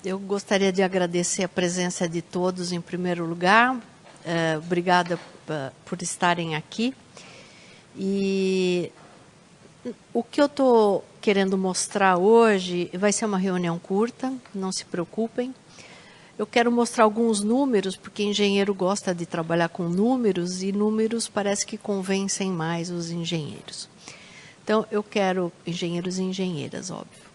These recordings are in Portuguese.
eu gostaria de agradecer a presença de todos em primeiro lugar. Obrigada por estarem aqui. E o que eu estou querendo mostrar hoje vai ser uma reunião curta, não se preocupem. Eu quero mostrar alguns números, porque engenheiro gosta de trabalhar com números, e números parece que convencem mais os engenheiros. Então, eu quero, engenheiros e engenheiras, óbvio.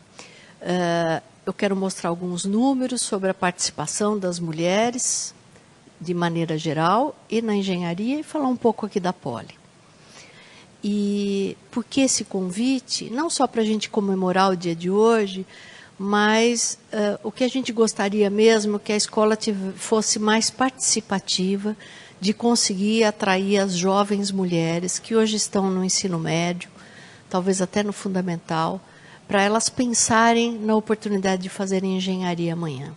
Eu quero mostrar alguns números sobre a participação das mulheres, de maneira geral, e na engenharia, e falar um pouco aqui da Poli. E por que esse convite? Não só para a gente comemorar o dia de hoje, mas o que a gente gostaria mesmo que a escola fosse mais participativa, de conseguir atrair as jovens mulheres que hoje estão no ensino médio, talvez até no fundamental, para elas pensarem na oportunidade de fazerem engenharia amanhã.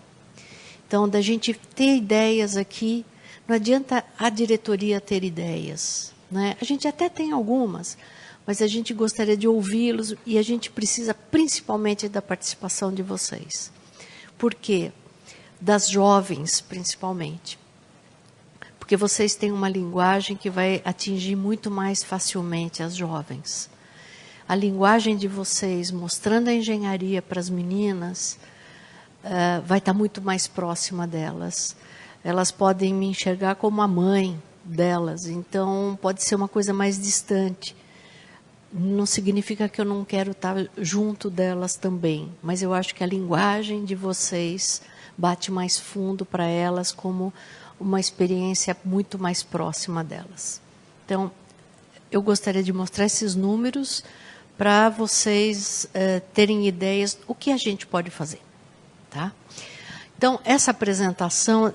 Então, da gente ter ideias aqui, não adianta a diretoria ter ideias, né? A gente até tem algumas, mas a gente gostaria de ouvi-los e a gente precisa principalmente da participação de vocês. Por quê? Das jovens, principalmente. Porque vocês têm uma linguagem que vai atingir muito mais facilmente as jovens. A linguagem de vocês, mostrando a engenharia para as meninas, vai estar muito mais próxima delas. Elas podem me enxergar como a mãe delas, então pode ser uma coisa mais distante. Não significa que eu não quero estar junto delas também, mas eu acho que a linguagem de vocês bate mais fundo para elas como uma experiência muito mais próxima delas. Então, eu gostaria de mostrar esses números para vocês terem ideias do que a gente pode fazer. Tá? Então, essa apresentação,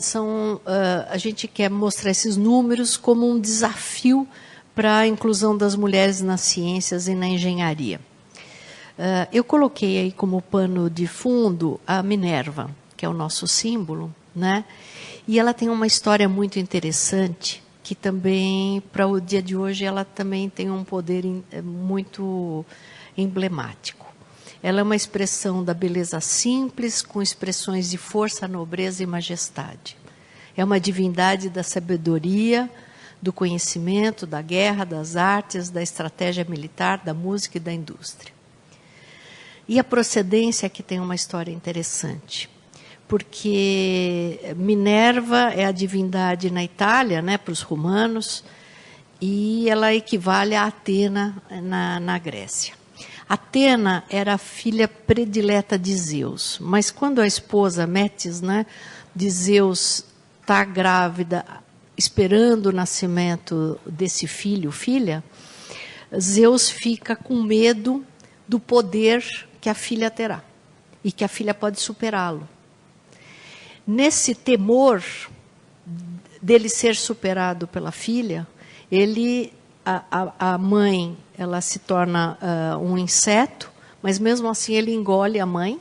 a gente quer mostrar esses números como um desafio para a inclusão das mulheres nas ciências e na engenharia. Eu coloquei aí como pano de fundo a Minerva, que é o nosso símbolo, né? E ela tem uma história muito interessante, que também, para o dia de hoje, ela também tem um poder muito emblemático. Ela é uma expressão da beleza simples, com expressões de força, nobreza e majestade. É uma divindade da sabedoria, do conhecimento, da guerra, das artes, da estratégia militar, da música e da indústria. E a procedência que tem uma história interessante, porque Minerva é a divindade na Itália, né, para os romanos, e ela equivale a Atena na Grécia. Atena era a filha predileta de Zeus, mas quando a esposa Metis, né, de Zeus, está grávida, esperando o nascimento desse filho, filha, Zeus fica com medo do poder que a filha terá e que a filha pode superá-lo. Nesse temor dele ser superado pela filha, a mãe, ela se torna um inseto, mas mesmo assim ele engole a mãe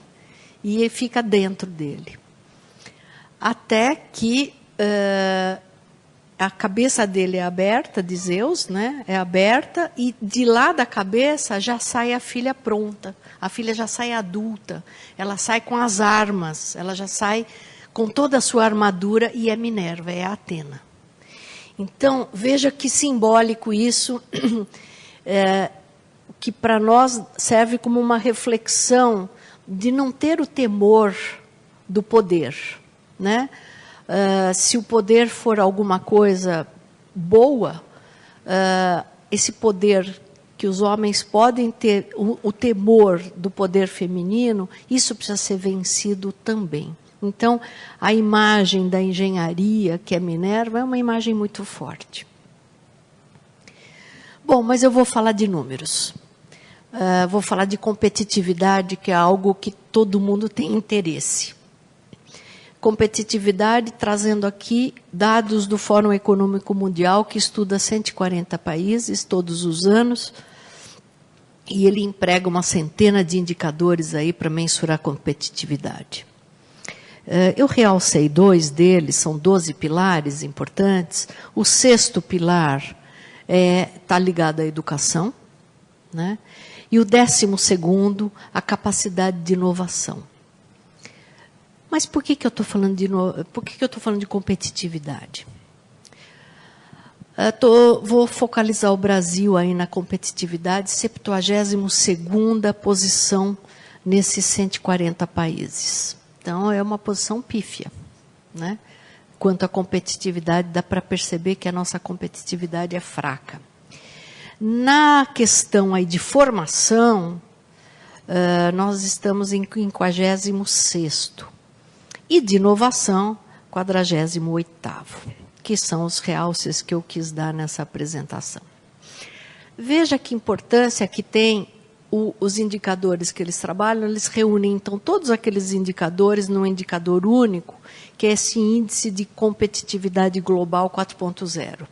e ele fica dentro dele. Até que a cabeça dele é aberta, de Zeus, né? É aberta, e de lá da cabeça já sai a filha pronta. A filha já sai adulta, ela sai com as armas, ela já sai com toda a sua armadura, e é Minerva, é a Atena. Então, veja que simbólico isso, que para nós serve como uma reflexão de não ter o temor do poder, né? Se o poder for alguma coisa boa, esse poder que os homens podem ter, o temor do poder feminino, isso precisa ser vencido também. Então, a imagem da engenharia, que é Minerva, é uma imagem muito forte. Bom, mas eu vou falar de números. Vou falar de competitividade, que é algo que todo mundo tem interesse. Competitividade, trazendo aqui dados do Fórum Econômico Mundial, que estuda 140 países todos os anos, e ele emprega uma centena de indicadores aí para mensurar a competitividade. Eu realcei 2 deles, são 12 pilares importantes. O 6º pilar está ligado à educação, né? E o 12º, a capacidade de inovação. Mas por que eu estou falando de competitividade? Vou focalizar o Brasil aí na competitividade, 72ª posição nesses 140 países. Então, é uma posição pífia, né? Quanto à competitividade, dá para perceber que a nossa competitividade é fraca. Na questão aí de formação, nós estamos em 56º. E de inovação, 48º, que são os realces que eu quis dar nessa apresentação. Veja que importância que tem os indicadores que eles trabalham, eles reúnem, então, todos aqueles indicadores num indicador único, que é esse índice de competitividade global 4.0.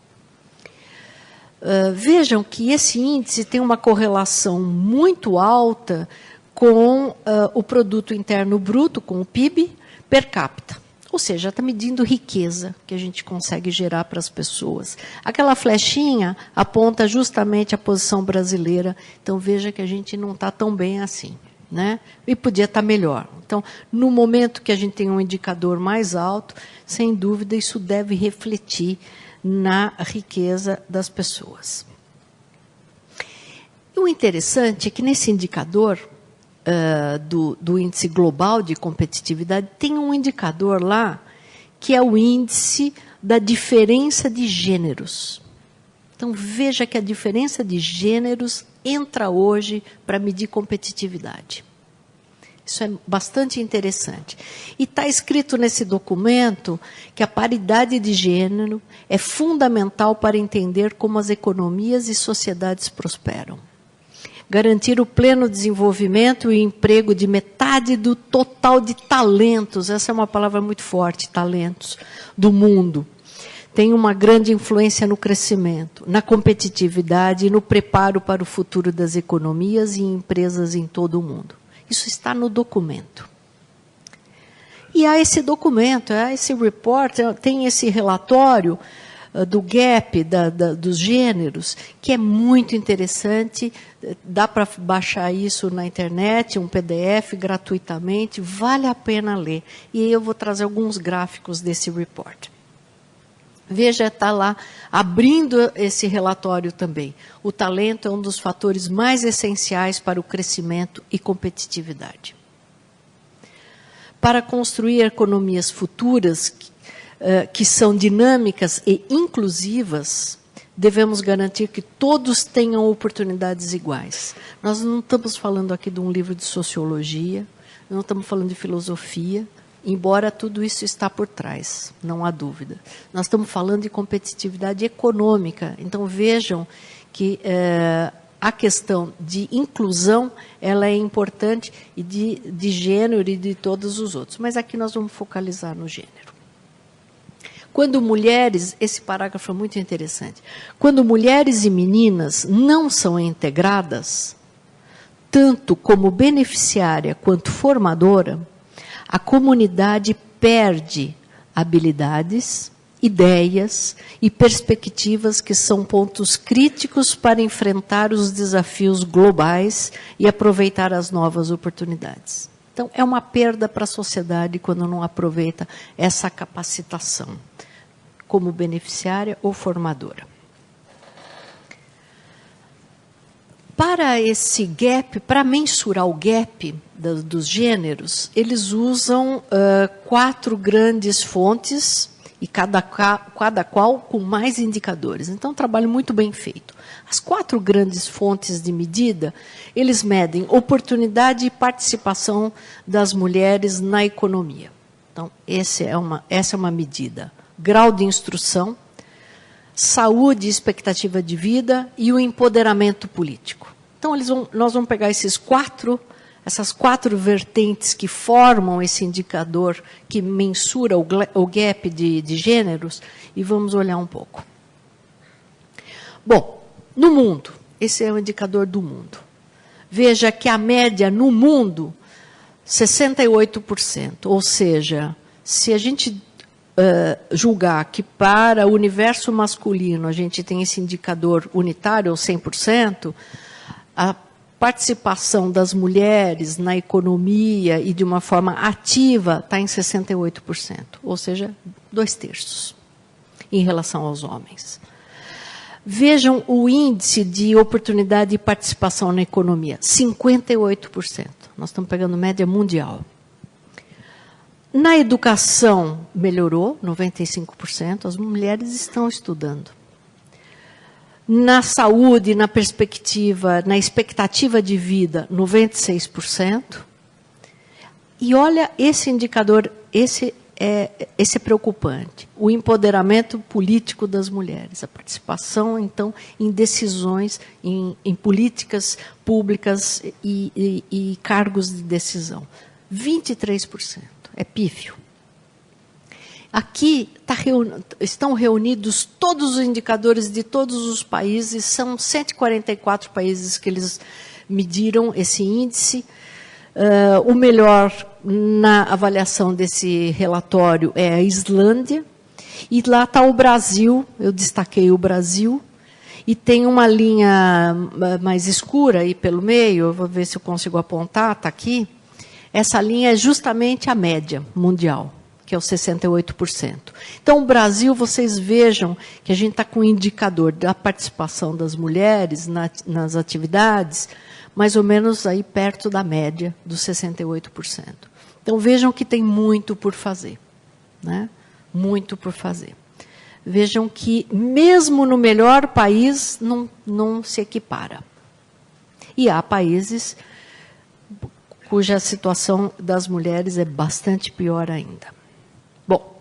Vejam que esse índice tem uma correlação muito alta com o produto interno bruto, com o PIB, per capita. Ou seja, está medindo riqueza que a gente consegue gerar para as pessoas. Aquela flechinha aponta justamente a posição brasileira. Então, veja que a gente não está tão bem assim, né? E podia estar melhor. Então, no momento que a gente tem um indicador mais alto, sem dúvida, isso deve refletir na riqueza das pessoas. E o interessante é que nesse indicador do índice global de competitividade, tem um indicador lá que é o índice da diferença de gêneros. Então, veja que a diferença de gêneros entra hoje para medir competitividade. Isso é bastante interessante. E está escrito nesse documento que a paridade de gênero é fundamental para entender como as economias e sociedades prosperam. Garantir o pleno desenvolvimento e emprego de metade do total de talentos, essa é uma palavra muito forte, talentos, do mundo. Tem uma grande influência no crescimento, na competitividade e no preparo para o futuro das economias e empresas em todo o mundo. Isso está no documento. E há esse documento, há esse report, tem esse relatório do gap, dos gêneros, que é muito interessante. Dá para baixar isso na internet, um PDF, gratuitamente, vale a pena ler. E eu vou trazer alguns gráficos desse report. Veja, está lá, abrindo esse relatório também. O talento é um dos fatores mais essenciais para o crescimento e competitividade. Para construir economias futuras que são dinâmicas e inclusivas, devemos garantir que todos tenham oportunidades iguais. Nós não estamos falando aqui de um livro de sociologia, não estamos falando de filosofia, embora tudo isso está por trás, não há dúvida. Nós estamos falando de competitividade econômica. Então, vejam que a questão de inclusão ela é importante, e de gênero e de todos os outros. Mas aqui nós vamos focalizar no gênero. Quando mulheres, esse parágrafo é muito interessante, quando mulheres e meninas não são integradas, tanto como beneficiária quanto formadora, a comunidade perde habilidades, ideias e perspectivas que são pontos críticos para enfrentar os desafios globais e aproveitar as novas oportunidades. Então, é uma perda para a sociedade quando não aproveita essa capacitação, como beneficiária ou formadora. Para esse gap, para mensurar o gap dos gêneros, eles usam 4 grandes fontes, e cada qual com mais indicadores. Então, um trabalho muito bem feito. As 4 grandes fontes de medida, eles medem oportunidade e participação das mulheres na economia. Então, essa é uma medida. Grau de instrução, saúde e expectativa de vida e o empoderamento político. Então, nós vamos pegar essas quatro vertentes que formam esse indicador que mensura o gap de gêneros e vamos olhar um pouco. Bom, no mundo, esse é o indicador do mundo. Veja que a média no mundo, 68%. Ou seja, se a gente julgar que para o universo masculino a gente tem esse indicador unitário, ou 100%, participação das mulheres na economia e de uma forma ativa está em 68%, ou seja, 2/3 em relação aos homens. Vejam o índice de oportunidade de participação na economia, 58%. Nós estamos pegando média mundial. Na educação, melhorou, 95%, as mulheres estão estudando. Na saúde, na perspectiva, na expectativa de vida, 96%. E olha esse indicador, esse é preocupante. O empoderamento político das mulheres, a participação, então, em decisões, em políticas públicas e cargos de decisão. 23%. É pífio. Aqui estão reunidos todos os indicadores de todos os países, são 144 países que eles mediram esse índice. O melhor na avaliação desse relatório é a Islândia, e lá está o Brasil, eu destaquei o Brasil, e tem uma linha mais escura aí pelo meio, eu vou ver se eu consigo apontar, está aqui. Essa linha é justamente a média mundial, que é o 68%. Então, o Brasil, vocês vejam que a gente está com um indicador da participação das mulheres nas atividades, mais ou menos aí perto da média dos 68%. Então, vejam que tem muito por fazer, né? Muito por fazer. Vejam que, mesmo no melhor país, não se equipara. E há países cuja situação das mulheres é bastante pior ainda. Bom,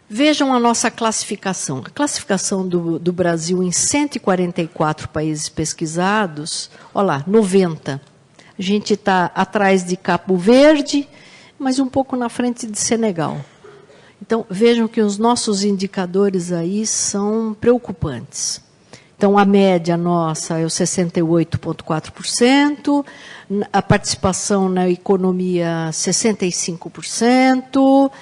vejam a nossa classificação. A classificação do Brasil em 144 países pesquisados, olha lá, 90. A gente está atrás de Cabo Verde, mas um pouco na frente de Senegal. Então, vejam que os nossos indicadores aí são preocupantes. Então, a média nossa é o 68,4%, a participação na economia 65%,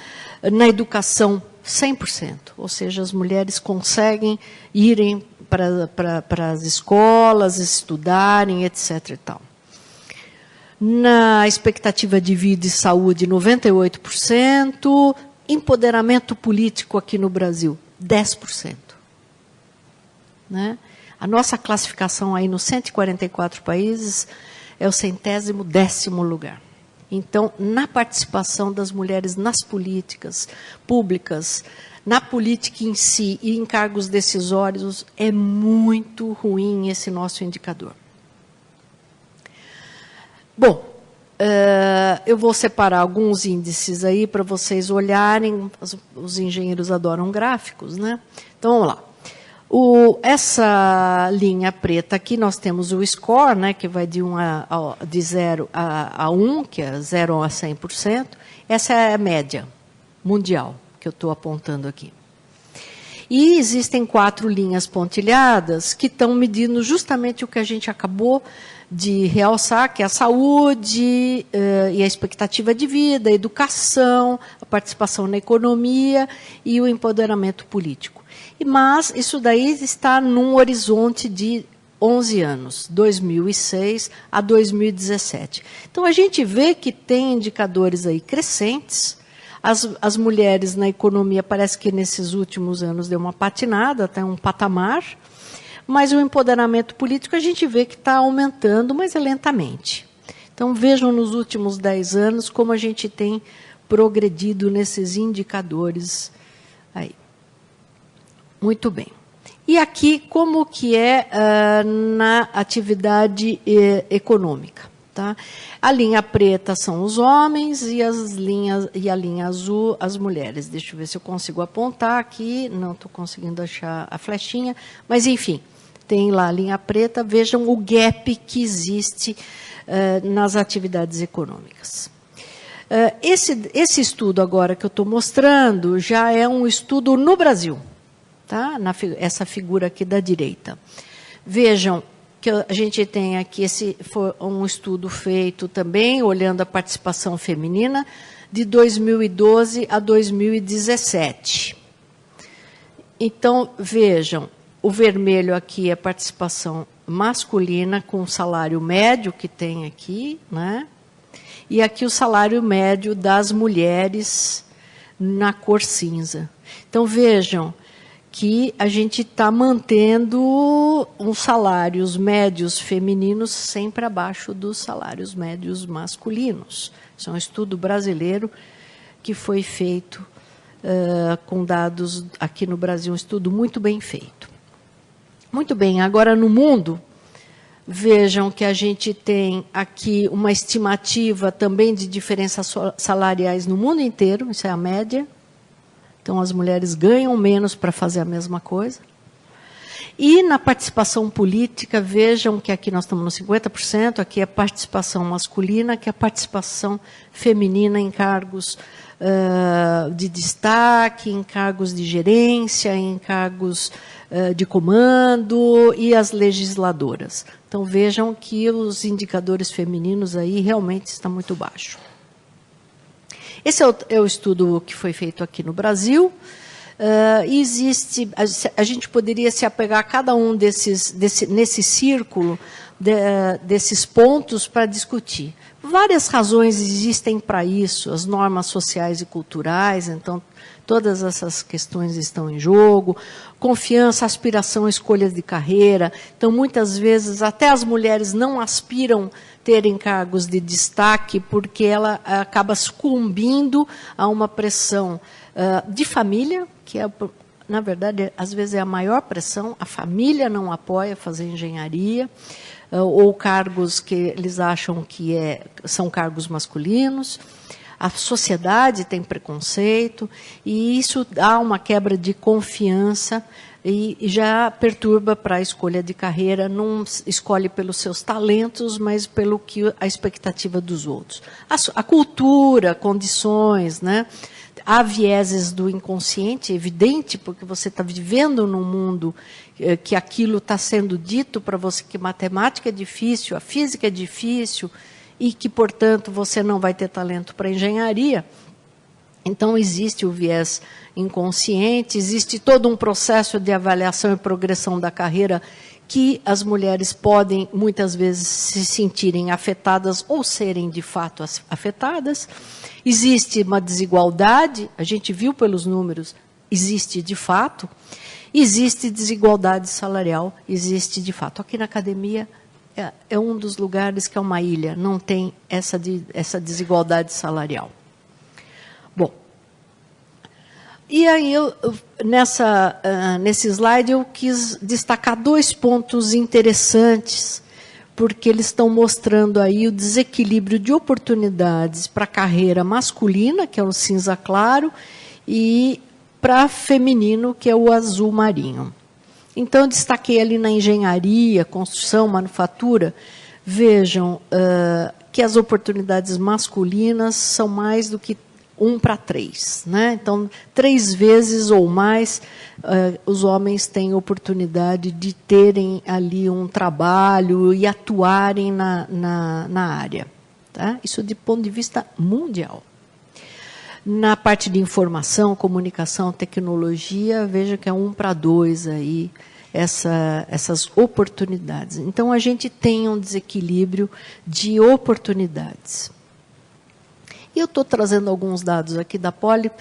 na educação 100%, ou seja, as mulheres conseguem irem para as escolas, estudarem, etc. E tal. Na expectativa de vida e saúde, 98%, empoderamento político aqui no Brasil, 10%. Né? A nossa classificação aí nos 144 países é o 110º lugar. Então, na participação das mulheres nas políticas públicas, na política em si e em cargos decisórios, é muito ruim esse nosso indicador. Bom, eu vou separar alguns índices aí para vocês olharem. Os engenheiros adoram gráficos, né? Então, vamos lá. Essa linha preta aqui, nós temos o score, né, que vai de 0 a 1, que é 0 a 100%. Essa é a média mundial que eu estou apontando aqui. E existem 4 linhas pontilhadas que estão medindo justamente o que a gente acabou de realçar, que é a saúde e a expectativa de vida, a educação, a participação na economia e o empoderamento político. Mas isso daí está num horizonte de 11 anos, 2006 a 2017. Então, a gente vê que tem indicadores aí crescentes. As mulheres na economia, parece que nesses últimos anos deu uma patinada, até um patamar, mas o empoderamento político a gente vê que está aumentando, mas é lentamente. Então, vejam nos últimos 10 anos como a gente tem progredido nesses indicadores aí. Muito bem. E aqui, como que é na atividade econômica? Tá? A linha preta são os homens e a linha azul, as mulheres. Deixa eu ver se eu consigo apontar aqui. Não estou conseguindo achar a flechinha. Mas, enfim, tem lá a linha preta. Vejam o gap que existe nas atividades econômicas. Esse estudo agora que eu estou mostrando já é um estudo no Brasil. Tá? Essa figura aqui da direita. Vejam que a gente tem aqui, esse foi um estudo feito também, olhando a participação feminina, de 2012 a 2017. Então, vejam, o vermelho aqui é a participação masculina com o salário médio que tem aqui, né? E aqui o salário médio das mulheres na cor cinza. Então, vejam que a gente está mantendo os salários médios femininos sempre abaixo dos salários médios masculinos. Isso é um estudo brasileiro que foi feito com dados aqui no Brasil, um estudo muito bem feito. Muito bem, agora no mundo, vejam que a gente tem aqui uma estimativa também de diferenças salariais no mundo inteiro, isso é a média. Então, as mulheres ganham menos para fazer a mesma coisa. E na participação política, vejam que aqui nós estamos no 50%, aqui é a participação masculina, aqui é a participação feminina em cargos de destaque, em cargos de gerência, em cargos de comando e as legisladoras. Então, vejam que os indicadores femininos aí realmente estão muito baixos. Esse é o estudo que foi feito aqui no Brasil. A gente poderia se apegar a cada um nesse círculo desses pontos para discutir. Várias razões existem para isso, as normas sociais e culturais, então todas essas questões estão em jogo, confiança, aspiração, escolha de carreira. Então, muitas vezes, até as mulheres não aspiram terem cargos de destaque, porque ela acaba sucumbindo a uma pressão de família, que é, na verdade, às vezes é a maior pressão, a família não apoia fazer engenharia, ou cargos que eles acham que são cargos masculinos. A sociedade tem preconceito, e isso dá uma quebra de confiança e já perturba para a escolha de carreira, não escolhe pelos seus talentos, mas pelo que a expectativa dos outros. A cultura, condições, né? Há vieses do inconsciente, evidente, porque você está vivendo num mundo que aquilo está sendo dito para você que matemática é difícil, a física é difícil, e que, portanto, você não vai ter talento para engenharia. Então, existe o viés inconsciente, existe todo um processo de avaliação e progressão da carreira que as mulheres podem, muitas vezes, se sentirem afetadas ou serem, de fato, afetadas. Existe uma desigualdade, a gente viu pelos números, existe de fato. Existe desigualdade salarial, existe de fato. Aqui na academia é um dos lugares que é uma ilha, não tem essa desigualdade salarial. Bom, e aí nesse slide eu quis destacar 2 pontos interessantes, porque eles estão mostrando aí o desequilíbrio de oportunidades para a carreira masculina, que é o cinza claro, e para feminino, que é o azul marinho. Então, eu destaquei ali na engenharia, construção, manufatura. Vejam que as oportunidades masculinas são mais do que 1 para 3. Né? Então, 3 vezes ou mais os homens têm oportunidade de terem ali um trabalho e atuarem na área. Tá? Isso de ponto de vista mundial. Na parte de informação, comunicação, tecnologia, veja que é 1 para 2 aí, essas oportunidades. Então, a gente tem um desequilíbrio de oportunidades. E eu estou trazendo alguns dados aqui da Poli,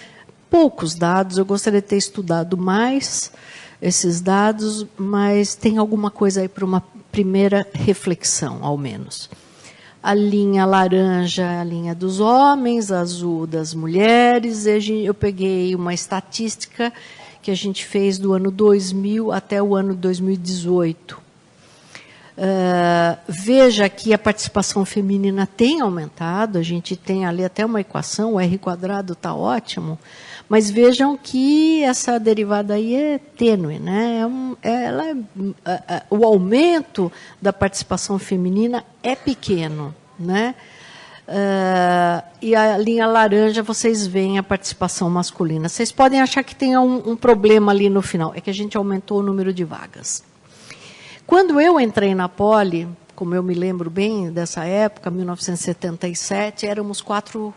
poucos dados, eu gostaria de ter estudado mais esses dados, mas tem alguma coisa aí para uma primeira reflexão, ao menos. A linha laranja é a linha dos homens, a azul das mulheres. Eu peguei uma estatística que a gente fez do ano 2000 até o ano 2018. Veja que a participação feminina tem aumentado, a gente tem ali até uma equação, o R² está ótimo, mas vejam que essa derivada aí é tênue, né? O aumento da participação feminina é pequeno, né? E a linha laranja, vocês veem a participação masculina. Vocês podem achar que tem um problema ali no final, é que a gente aumentou o número de vagas. Quando eu entrei na Poli, como eu me lembro bem dessa época, 1977, éramos 4%.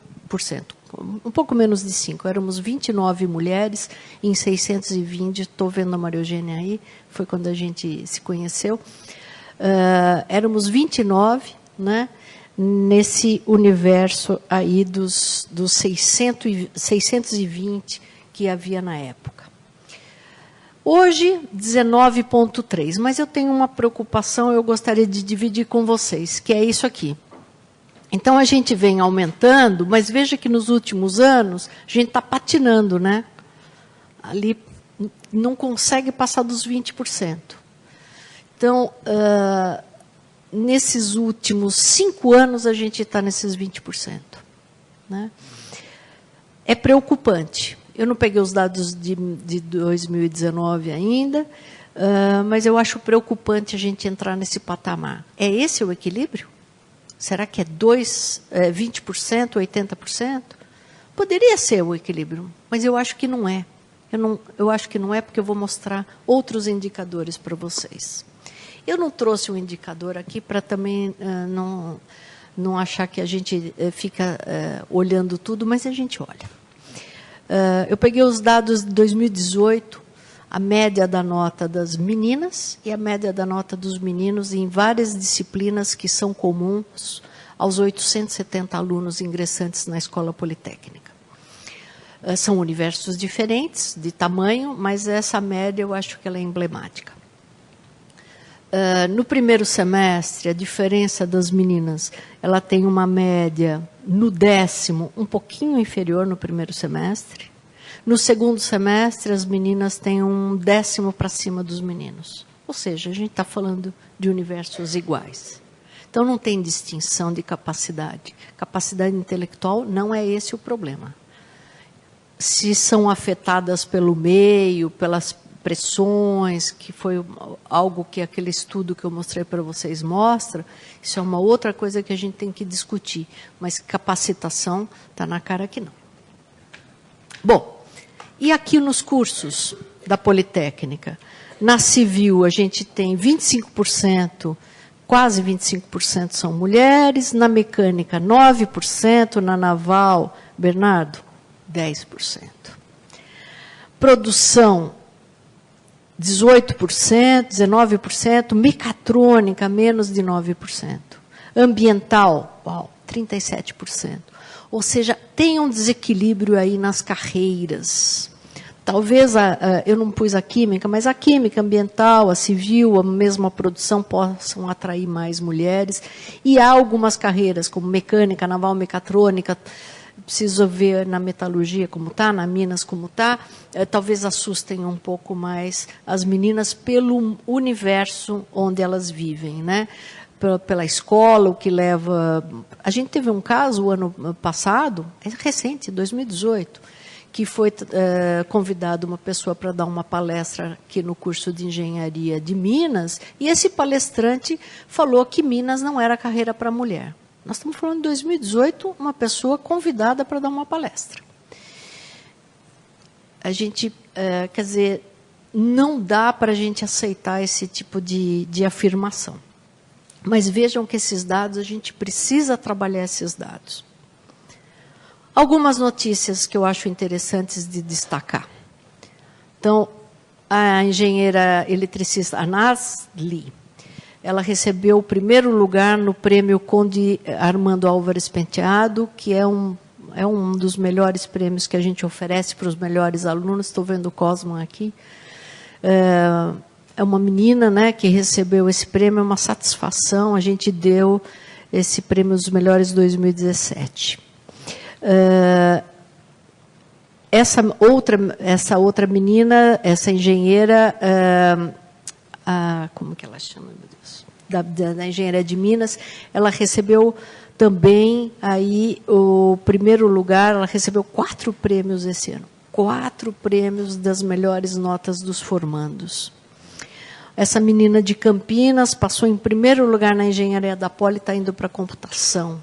Um pouco menos de 5%. Éramos 29 mulheres em 620. Estou vendo a Maria Eugênia aí, foi quando a gente se conheceu. éramos 29, né, nesse universo aí dos 620 que havia na época. Hoje, 19,3, mas eu tenho uma preocupação, eu gostaria de dividir com vocês, que é isso aqui. Então, a gente vem aumentando, mas veja que nos últimos anos, a gente está patinando, né? Ali não consegue passar dos 20%. Então, nesses últimos 5 anos, a gente está nesses 20%. Né? É preocupante. Eu não peguei os dados de 2019 ainda, mas eu acho preocupante a gente entrar nesse patamar. É esse o equilíbrio? Será que é 20%, 80%? Poderia ser o equilíbrio, mas eu acho que não é. Eu acho que não é porque eu vou mostrar outros indicadores para vocês. Eu não trouxe um indicador aqui para também não achar que a gente fica olhando tudo, mas a gente olha. Eu peguei os dados de 2018, a média da nota das meninas e a média da nota dos meninos em várias disciplinas que são comuns aos 870 alunos ingressantes na Escola Politécnica. São universos diferentes de tamanho, mas essa média eu acho que ela é emblemática. No primeiro semestre, a diferença das meninas, ela tem uma média no 10º, um pouquinho inferior no primeiro semestre. No segundo semestre, as meninas têm um 10º para cima dos meninos. Ou seja, a gente está falando de universos iguais. Então, não tem distinção de capacidade. Capacidade intelectual não é esse o problema. Se são afetadas pelo meio, pelas pressões, que foi algo que aquele estudo que eu mostrei para vocês mostra, isso é uma outra coisa que a gente tem que discutir. Mas capacitação está na cara que não. Bom, e aqui nos cursos da Politécnica? Na civil, a gente tem 25%, quase 25% são mulheres, na mecânica, 9%, na naval, Bernardo, 10%. Produção, 18%, 19%, mecatrônica, menos de 9%. Ambiental, 37%. Ou seja, tem um desequilíbrio aí nas carreiras. Talvez, eu não pus a química, mas a química ambiental, a civil, a mesma produção possam atrair mais mulheres. E há algumas carreiras, como mecânica, naval, mecatrônica, preciso ver na metalurgia como está, na Minas como está, talvez assustem um pouco mais as meninas pelo universo onde elas vivem, né? Pela escola, o que leva... A gente teve um caso, o ano passado, é recente, 2018, que foi convidado uma pessoa para dar uma palestra aqui no curso de engenharia de Minas, e esse palestrante falou que Minas não era carreira para mulher. Nós estamos falando de 2018, uma pessoa convidada para dar uma palestra. A gente, quer dizer, não dá para a gente aceitar esse tipo de afirmação. Mas vejam que esses dados, a gente precisa trabalhar esses dados. Algumas notícias que eu acho interessantes de destacar. Então, a engenheira eletricista Anasli, ela recebeu o primeiro lugar no prêmio Conde Armando Álvares Penteado, que é um dos melhores prêmios que a gente oferece para os melhores alunos. Estou vendo o Cosman aqui. É uma menina, né, que recebeu esse prêmio, é uma satisfação. A gente deu esse prêmio dos melhores 2017. Essa outra menina, essa engenheira, como que ela chama, meu Deus? Da engenharia de Minas, ela recebeu também aí o primeiro lugar, ela recebeu 4 prêmios esse ano. 4 prêmios das melhores notas dos formandos. Essa menina de Campinas passou em primeiro lugar na engenharia da Poli, está indo para a computação.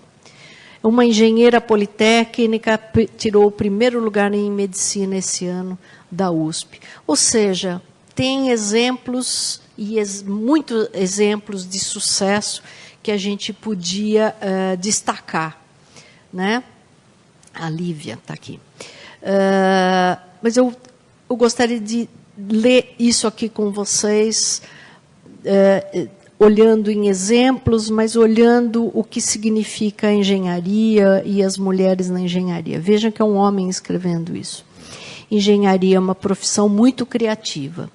Uma engenheira politécnica tirou o primeiro lugar em medicina esse ano da USP. Ou seja, tem exemplos, e muitos exemplos de sucesso que a gente podia destacar. Né? A Lívia está aqui. Mas eu gostaria de ler isso aqui com vocês. olhando em exemplos, mas olhando o que significa a engenharia e as mulheres na engenharia. Vejam que é um homem escrevendo isso. Engenharia é uma profissão muito criativa.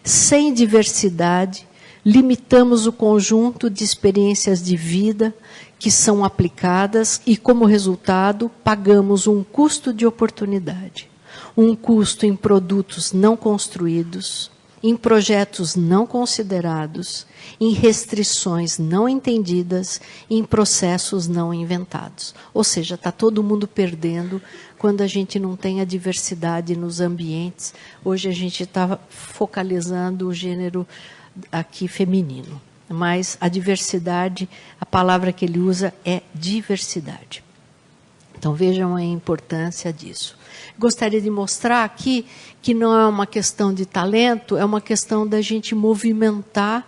Sem diversidade, limitamos o conjunto de experiências de vida que são aplicadas e, como resultado, pagamos um custo de oportunidade. Um custo em produtos não construídos, em projetos não considerados, em restrições não entendidas, em processos não inventados. Ou seja, está todo mundo perdendo quando a gente não tem a diversidade nos ambientes. Hoje a gente está focalizando o gênero aqui feminino, mas a diversidade, a palavra que ele usa é diversidade. Então vejam a importância disso. Gostaria de mostrar aqui que não é uma questão de talento, é uma questão da gente movimentar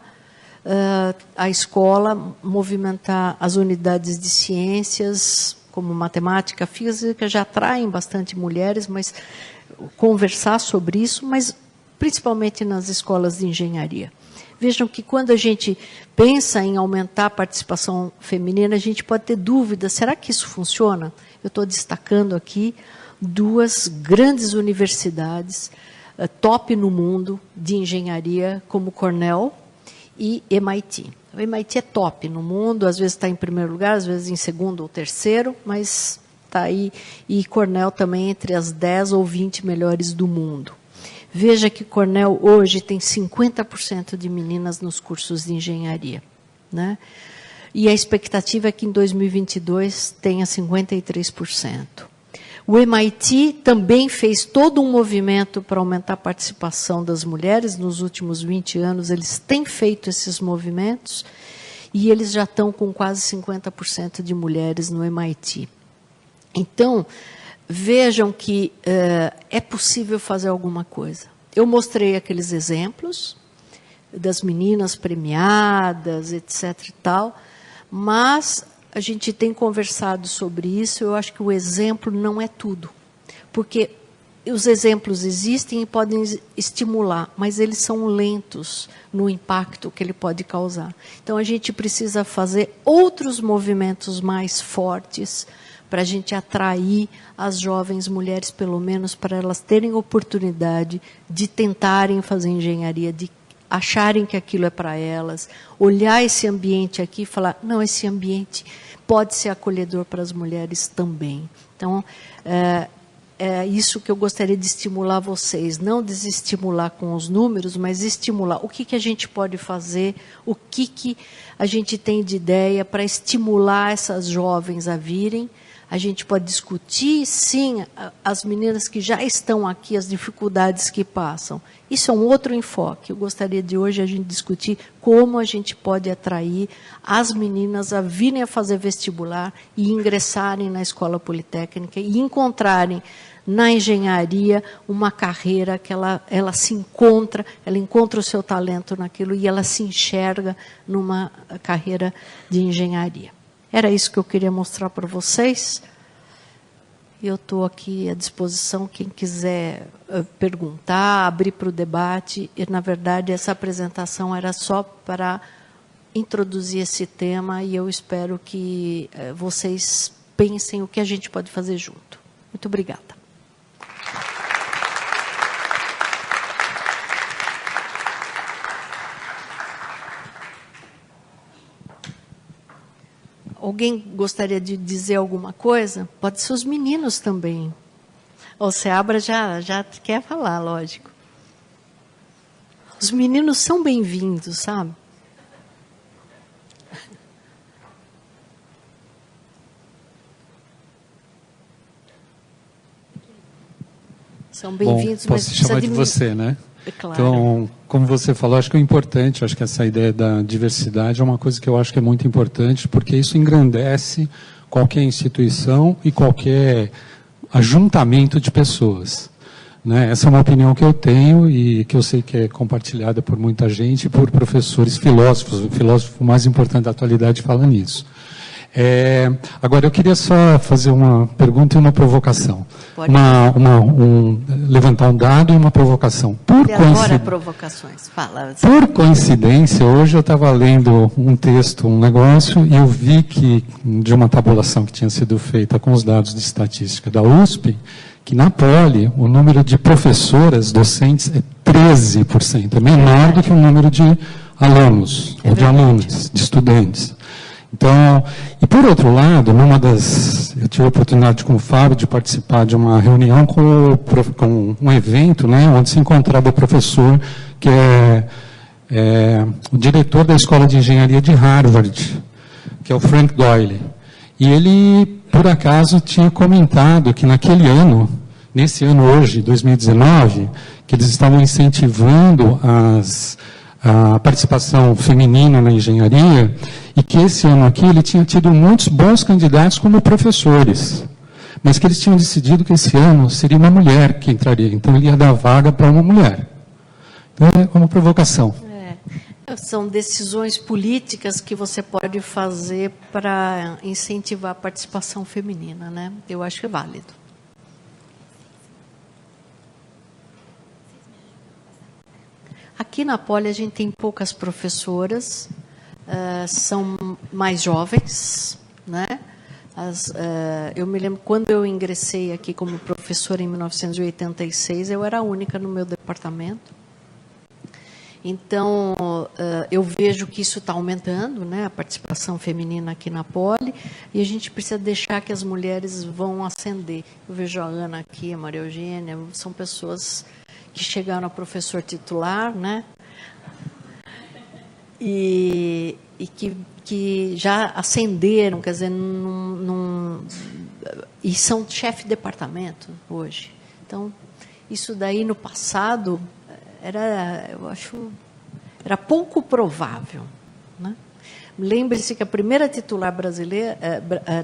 a escola, movimentar as unidades de ciências, como matemática, física, já atraem bastante mulheres, mas conversar sobre isso, mas principalmente nas escolas de engenharia. Vejam que quando a gente pensa em aumentar a participação feminina, a gente pode ter dúvidas, será que isso funciona? Eu estou destacando aqui 2 grandes universidades top no mundo de engenharia, como Cornell e MIT. O MIT é top no mundo, às vezes está em primeiro lugar, às vezes em segundo ou terceiro, mas está aí. E Cornell também entre as 10 ou 20 melhores do mundo. Veja que Cornell hoje tem 50% de meninas nos cursos de engenharia, né? E a expectativa é que em 2022 tenha 53%. O MIT também fez todo um movimento para aumentar a participação das mulheres. Nos últimos 20 anos, eles têm feito esses movimentos e eles já estão com quase 50% de mulheres no MIT. Então, vejam que é possível fazer alguma coisa. Eu mostrei aqueles exemplos das meninas premiadas, etc. e tal, mas a gente tem conversado sobre isso. Eu acho que o exemplo não é tudo, porque os exemplos existem e podem estimular, mas eles são lentos no impacto que ele pode causar. Então, a gente precisa fazer outros movimentos mais fortes para a gente atrair as jovens mulheres, pelo menos para elas terem oportunidade de tentarem fazer engenharia, de acharem que aquilo é para elas, olhar esse ambiente aqui e falar, não, esse ambiente pode ser acolhedor para as mulheres também. Então, é isso que eu gostaria de estimular vocês, não desestimular com os números, mas estimular o que a gente pode fazer, o que a gente tem de ideia para estimular essas jovens a virem. A gente pode discutir, sim, as meninas que já estão aqui, as dificuldades que passam. Isso é um outro enfoque. Eu gostaria de hoje a gente discutir como a gente pode atrair as meninas a virem a fazer vestibular e ingressarem na escola politécnica e encontrarem na engenharia uma carreira que ela se encontra, ela encontra o seu talento naquilo e ela se enxerga numa carreira de engenharia. Era isso que eu queria mostrar para vocês. Eu estou aqui à disposição, quem quiser perguntar, abrir para o debate. E, na verdade, essa apresentação era só para introduzir esse tema e eu espero que vocês pensem o que a gente pode fazer junto. Muito obrigada. Alguém gostaria de dizer alguma coisa? Pode ser os meninos também. O Seabra já quer falar, lógico. Os meninos são bem-vindos, sabe? São bem-vindos, mas posso te chamar de você, né? É claro. Então, como você falou, acho que é importante, acho que essa ideia da diversidade é uma coisa que eu acho que é muito importante, porque isso engrandece qualquer instituição e qualquer ajuntamento de pessoas, né? Essa é uma opinião que eu tenho e que eu sei que é compartilhada por muita gente, por professores filósofos. O filósofo mais importante da atualidade fala nisso. Agora, eu queria só fazer uma pergunta e uma provocação. Levantar um dado e uma provocação. Ele adora provocações. Fala. Por coincidência, hoje eu estava lendo um texto, um negócio, e eu vi que, de uma tabulação que tinha sido feita com os dados de estatística da USP, que na Poli, o número de professoras docentes é 13%. É menor do que o número de alunos, ou de alunos, de estudantes. Então, e por outro lado, eu tive a oportunidade com o Fábio de participar de uma reunião com um evento, né, onde se encontrava o professor, que é o diretor da Escola de Engenharia de Harvard, que é o Frank Doyle. E ele, por acaso, tinha comentado que naquele ano, nesse ano hoje, 2019, que eles estavam incentivando a participação feminina na engenharia, e que esse ano aqui ele tinha tido muitos bons candidatos como professores, mas que eles tinham decidido que esse ano seria uma mulher que entraria, então ele ia dar vaga para uma mulher. Então é uma provocação. São decisões políticas que você pode fazer para incentivar a participação feminina, né? Eu acho que é válido. Aqui na Poli a gente tem poucas professoras, são mais jovens, né? Eu me lembro, quando eu ingressei aqui como professora em 1986, eu era a única no meu departamento. Então, eu vejo que isso está aumentando, né, a participação feminina aqui na Poli, e a gente precisa deixar que as mulheres vão ascender. Eu vejo a Ana aqui, a Maria Eugênia, são pessoas que chegaram a professor titular, né, e que já ascenderam, quer dizer, e são chefe de departamento hoje. Então, isso daí no passado eu acho, era pouco provável, né? Lembre-se que a primeira titular brasileira,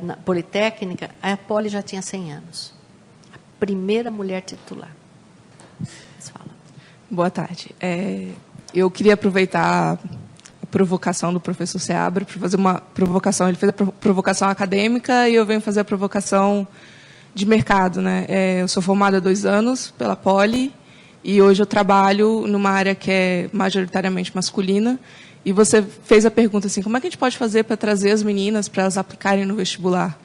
na Politécnica, a Poli já tinha 100 anos. A primeira mulher titular. Você fala. Boa tarde. Eu queria aproveitar a provocação do professor Seabra para fazer uma provocação. Ele fez a provocação acadêmica e eu venho fazer a provocação de mercado, né? Eu sou formada há 2 anos pela Poli e hoje eu trabalho numa área que é majoritariamente masculina. E você fez a pergunta assim, como é que a gente pode fazer para trazer as meninas para elas aplicarem no vestibular?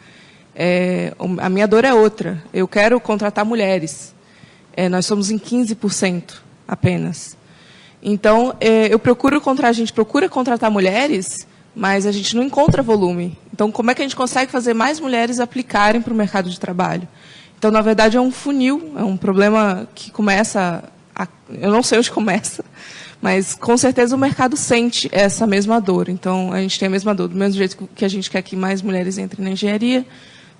A minha dor é outra. Eu quero contratar mulheres. Nós somos em 15% apenas. Então, a gente procura contratar mulheres, mas a gente não encontra volume. Então, como é que a gente consegue fazer mais mulheres aplicarem para o mercado de trabalho? Então, na verdade, é um funil, é um problema que começa... eu não sei onde começa, mas, com certeza, o mercado sente essa mesma dor. Então, a gente tem a mesma dor. Do mesmo jeito que a gente quer que mais mulheres entrem na engenharia,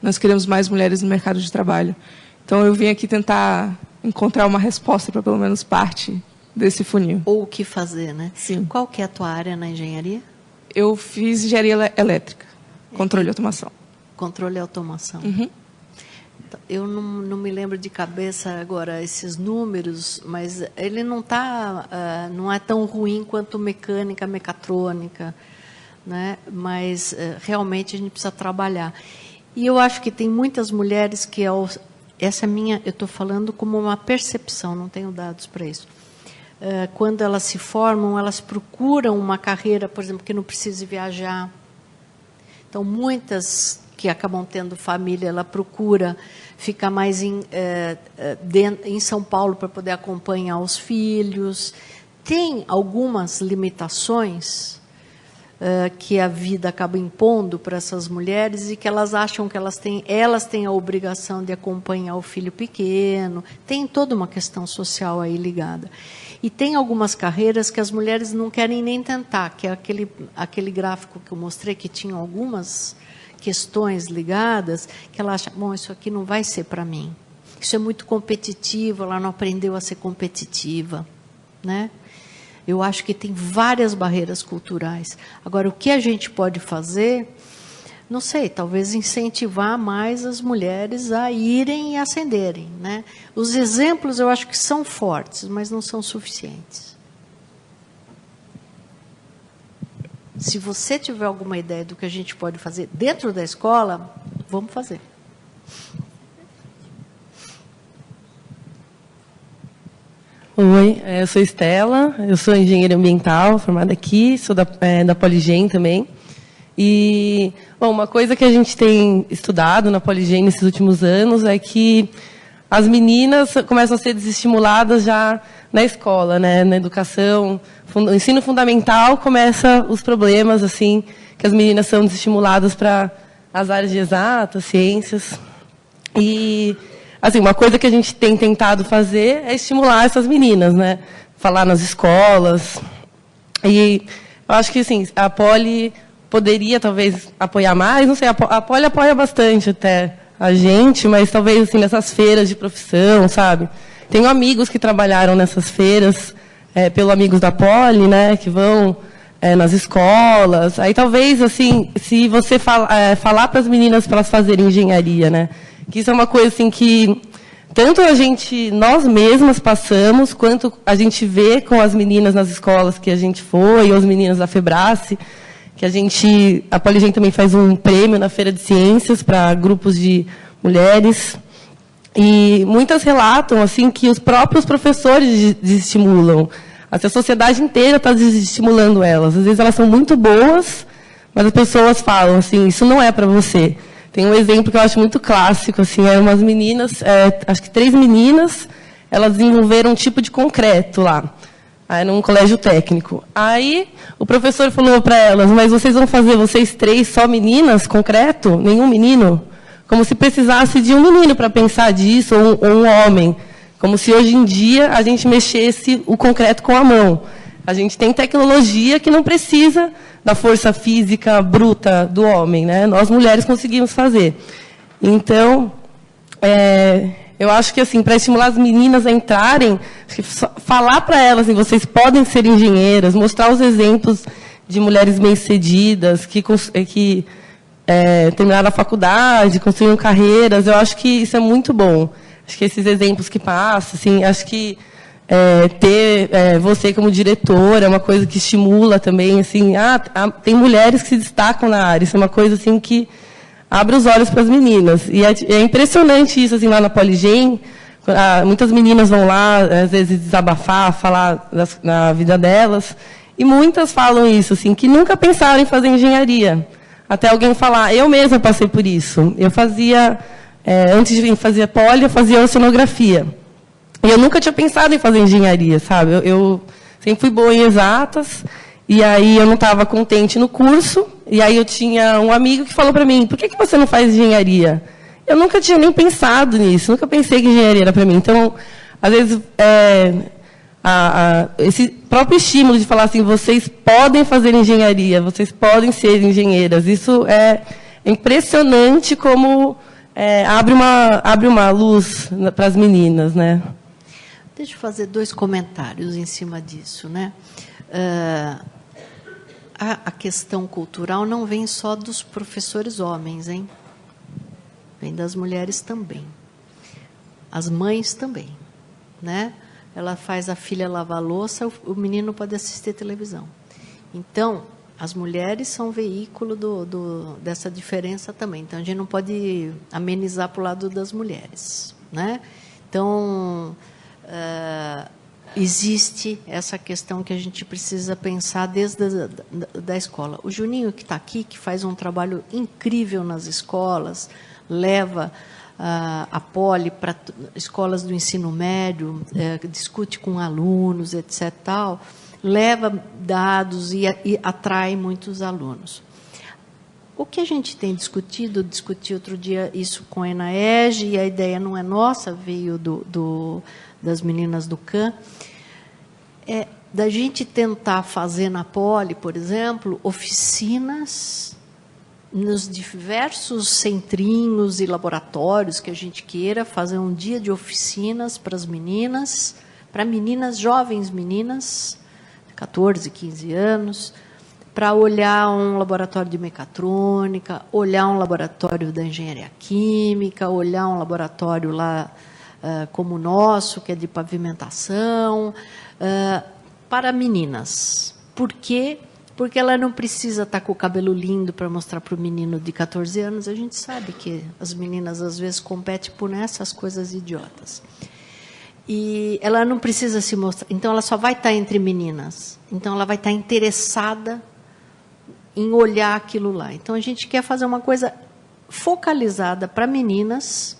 nós queremos mais mulheres no mercado de trabalho. Então, eu vim aqui tentar encontrar uma resposta para, pelo menos, parte desse funil. Ou o que fazer, né? Sim. Qual que é a tua área na engenharia? Eu fiz engenharia elétrica, controle e automação. Controle e automação. Uhum. Eu não me lembro de cabeça agora esses números, mas ele não é tão ruim quanto mecânica, mecatrônica, né? Mas realmente a gente precisa trabalhar. E eu acho que tem muitas mulheres que essa é minha, eu estou falando como uma percepção, não tenho dados para isso. Quando elas se formam, elas procuram uma carreira, por exemplo, que não precise viajar. Então, muitas que acabam tendo família, ela procura ficar mais em São Paulo para poder acompanhar os filhos. Tem algumas limitações que a vida acaba impondo para essas mulheres e que elas acham que elas têm a obrigação de acompanhar o filho pequeno. Tem toda uma questão social aí ligada. E tem algumas carreiras que as mulheres não querem nem tentar, que é aquele gráfico que eu mostrei, que tinha algumas questões ligadas, que ela acha, bom, isso aqui não vai ser para mim. Isso é muito competitivo, ela não aprendeu a ser competitiva, né? Eu acho que tem várias barreiras culturais. Agora, o que a gente pode fazer, não sei, talvez incentivar mais as mulheres a irem e ascenderem, né? Os exemplos eu acho que são fortes, mas não são suficientes. Se você tiver alguma ideia do que a gente pode fazer dentro da escola, vamos fazer. Oi, eu sou Estela, eu sou engenheira ambiental, formada aqui, sou da Poligen também. E, bom, uma coisa que a gente tem estudado na Poligen nesses últimos anos é que as meninas começam a ser desestimuladas já na escola, né, na educação, no ensino fundamental começa os problemas, assim, que as meninas são desestimuladas para as áreas de exatas, ciências. E, assim, uma coisa que a gente tem tentado fazer é estimular essas meninas, né, falar nas escolas. E eu acho que, assim, a Poli poderia, talvez, apoiar mais, não sei, a Poli apoia bastante até a gente, mas talvez, assim, nessas feiras de profissão, sabe? Tenho amigos que trabalharam nessas feiras, pelo Amigos da Poli, né, que vão nas escolas. Aí, talvez, assim, se você falar para as meninas para elas fazerem engenharia, né, que isso é uma coisa, assim, que tanto nós mesmas passamos, quanto a gente vê com as meninas nas escolas que a gente foi, ou as meninas da Febrace, que a Poligen também faz um prêmio na Feira de Ciências para grupos de mulheres. E muitas relatam assim que os próprios professores desestimulam. A sociedade inteira está desestimulando elas. Às vezes elas são muito boas, mas as pessoas falam assim, isso não é para você. Tem um exemplo que eu acho muito clássico, assim, eram umas meninas, acho que 3 meninas, elas desenvolveram um tipo de concreto lá, num colégio técnico. Aí o professor falou para elas, mas vocês vão fazer, vocês 3, só meninas, concreto? Nenhum menino? Como se precisasse de um menino para pensar disso, ou um homem. Como se hoje em dia a gente mexesse o concreto com a mão. A gente tem tecnologia que não precisa da força física bruta do homem, né? Nós, mulheres, conseguimos fazer. Então, eu acho que, assim, para estimular as meninas a entrarem, falar para elas, assim, vocês podem ser engenheiras, mostrar os exemplos de mulheres bem-sucedidas, que terminaram a faculdade, construíram carreiras, eu acho que isso é muito bom. Acho que esses exemplos que passam, assim, acho que ter você como diretora é uma coisa que estimula também, assim, tem mulheres que se destacam na área, isso é uma coisa assim que abre os olhos para as meninas. E é impressionante isso, assim, lá na Poligen, muitas meninas vão lá, às vezes, desabafar, falar da vida delas, e muitas falam isso, assim, que nunca pensaram em fazer engenharia. Até alguém falar, eu mesma passei por isso. Eu fazia, antes de fazer Poli, eu fazia oceanografia. E eu nunca tinha pensado em fazer engenharia, sabe? Eu sempre fui boa em exatas, e aí eu não estava contente no curso, e aí eu tinha um amigo que falou para mim, por que você não faz engenharia? Eu nunca tinha nem pensado nisso, nunca pensei que engenharia era para mim. Então, às vezes, esse próprio estímulo de falar assim, vocês podem fazer engenharia, vocês podem ser engenheiras, isso é impressionante como abre uma luz para as meninas, né? Deixa eu fazer 2 comentários em cima disso, né? A questão cultural não vem só dos professores homens, hein? Vem das mulheres também. As mães também, né? Ela faz a filha lavar a louça, o menino pode assistir televisão. Então, as mulheres são veículo dessa diferença também. Então, a gente não pode amenizar para o lado das mulheres, né? Então, existe essa questão que a gente precisa pensar desde da escola. O Juninho, que está aqui, que faz um trabalho incrível nas escolas, leva a Poli para escolas do ensino médio, discute com alunos, etc. Tal, leva dados e atrai muitos alunos. O que a gente tem discuti outro dia isso com a ENAEG, e a ideia não é nossa, veio das meninas do CAN, da gente tentar fazer na Poli, por exemplo, oficinas nos diversos centrinhos e laboratórios que a gente queira, fazer um dia de oficinas para as meninas, jovens meninas, 14, 15 anos, para olhar um laboratório de mecatrônica, olhar um laboratório da engenharia química, olhar um laboratório lá como o nosso, que é de pavimentação, para meninas. Por quê? Porque ela não precisa estar com o cabelo lindo para mostrar para o menino de 14 anos. A gente sabe que as meninas, às vezes, competem por essas coisas idiotas. E ela não precisa se mostrar. Então, ela só vai estar entre meninas. Então, ela vai estar interessada em olhar aquilo lá. Então, a gente quer fazer uma coisa focalizada para meninas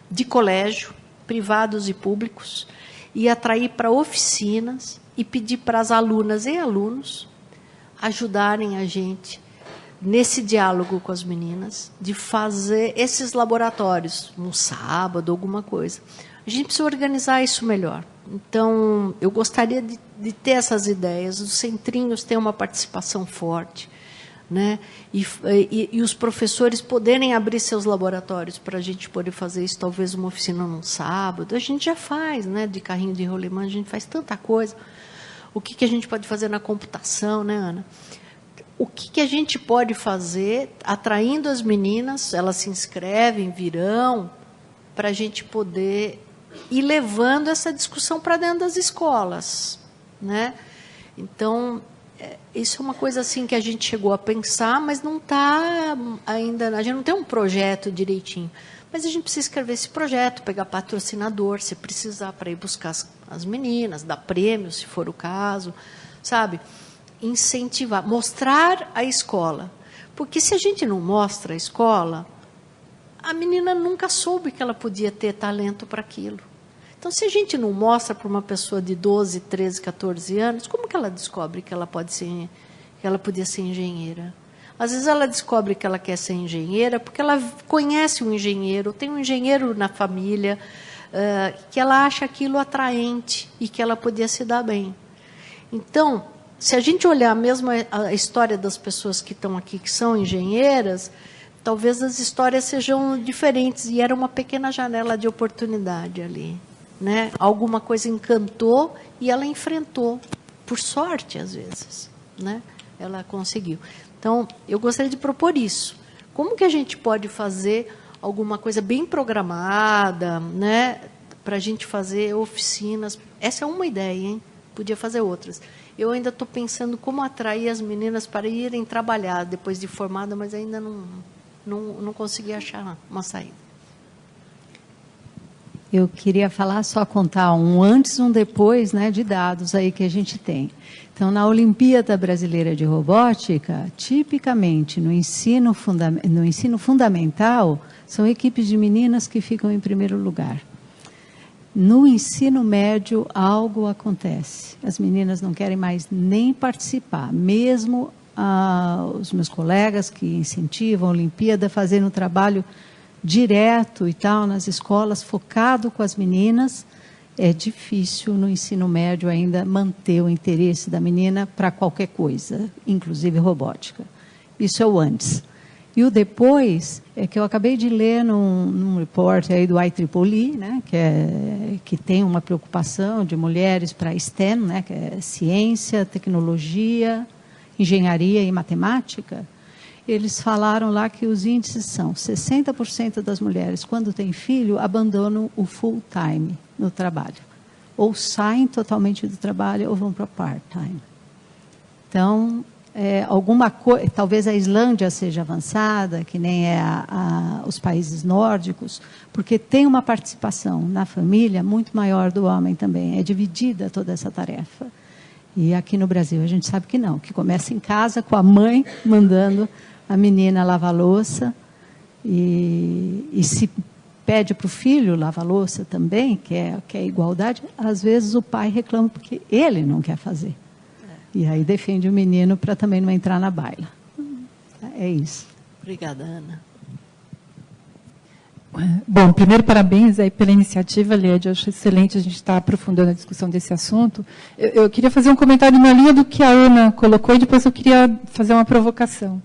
de colégio, privados e públicos, e atrair para oficinas e pedir para as alunas e alunos ajudarem a gente nesse diálogo com as meninas, de fazer esses laboratórios, um sábado, alguma coisa. A gente precisa organizar isso melhor. Então, eu gostaria de ter essas ideias, os centrinhos têm uma participação forte, né? E os professores poderem abrir seus laboratórios para a gente poder fazer isso, talvez uma oficina num sábado. A gente já faz, né? De carrinho de rolimã, a gente faz tanta coisa. O que a gente pode fazer na computação, né, Ana? O que a gente pode fazer atraindo as meninas, elas se inscrevem, virão, para a gente poder ir levando essa discussão para dentro das escolas, né? Então, isso é uma coisa assim que a gente chegou a pensar, mas não está ainda, a gente não tem um projeto direitinho. Mas a gente precisa escrever esse projeto, pegar patrocinador, se precisar, para ir buscar as meninas, dar prêmio, se for o caso, sabe? Incentivar, mostrar a escola. Porque se a gente não mostra a escola, a menina nunca soube que ela podia ter talento para aquilo. Então, se a gente não mostra para uma pessoa de 12, 13, 14 anos, como que ela descobre que ela podia ser engenheira? Às vezes ela descobre que ela quer ser engenheira porque ela conhece um engenheiro, tem um engenheiro na família, que ela acha aquilo atraente e que ela podia se dar bem. Então, se a gente olhar mesmo a história das pessoas que estão aqui, que são engenheiras, talvez as histórias sejam diferentes, e era uma pequena janela de oportunidade ali, né? Alguma coisa encantou e ela enfrentou, por sorte, às vezes, né? Ela conseguiu. Então, eu gostaria de propor isso. Como que a gente pode fazer alguma coisa bem programada, né? Para a gente fazer oficinas? Essa é uma ideia, hein? Podia fazer outras. Eu ainda estou pensando como atrair as meninas para irem trabalhar depois de formada, mas ainda não consegui achar uma saída. Eu queria só contar um antes e um depois, né, de dados aí que a gente tem. Então, na Olimpíada Brasileira de Robótica, tipicamente no ensino fundamental, são equipes de meninas que ficam em primeiro lugar. No ensino médio, algo acontece. As meninas não querem mais nem participar, mesmo os meus colegas que incentivam a Olimpíada fazendo um trabalho direto e tal, nas escolas, focado com as meninas. É difícil no ensino médio ainda manter o interesse da menina para qualquer coisa, inclusive robótica. Isso é o antes. E o depois é que eu acabei de ler num report aí do IEEE, né, que tem uma preocupação de mulheres para STEM, né, que é ciência, tecnologia, engenharia e matemática. Eles falaram lá que os índices são 60% das mulheres, quando têm filho, abandonam o full time no trabalho. Ou saem totalmente do trabalho ou vão para part-time. Então, alguma coisa, talvez a Islândia seja avançada, que nem os países nórdicos, porque tem uma participação na família muito maior do homem também. É dividida toda essa tarefa. E aqui no Brasil a gente sabe que não, que começa em casa com a mãe mandando a menina lavar louça e se pede para o filho lavar louça também, que é igualdade, às vezes o pai reclama porque ele não quer fazer. E aí defende o menino para também não entrar na baila. É isso. Obrigada, Ana. Bom, primeiro, parabéns aí pela iniciativa, Lédia. Eu acho excelente a gente estar aprofundando a discussão desse assunto. Eu queria fazer um comentário na linha do que a Ana colocou e depois eu queria fazer uma provocação.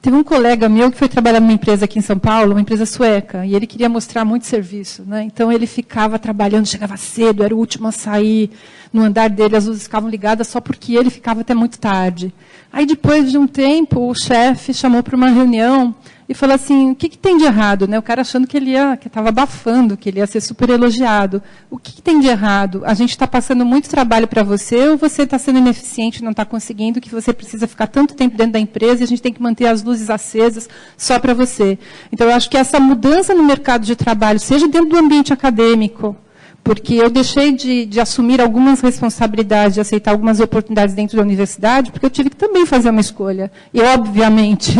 Teve um colega meu que foi trabalhar numa empresa aqui em São Paulo, uma empresa sueca, e ele queria mostrar muito serviço, né? Então, ele ficava trabalhando, chegava cedo, era o último a sair. No andar dele, as luzes ficavam ligadas só porque ele ficava até muito tarde. Aí, depois de um tempo, o chefe chamou para uma reunião e falou assim, o que tem de errado? Né? O cara achando que estava abafando, que ele ia ser super elogiado. O que tem de errado? A gente está passando muito trabalho para você ou você está sendo ineficiente, não está conseguindo, que você precisa ficar tanto tempo dentro da empresa e a gente tem que manter as luzes acesas só para você. Então, eu acho que essa mudança no mercado de trabalho, seja dentro do ambiente acadêmico, porque eu deixei de assumir algumas responsabilidades, de aceitar algumas oportunidades dentro da universidade, porque eu tive que também fazer uma escolha. E, obviamente,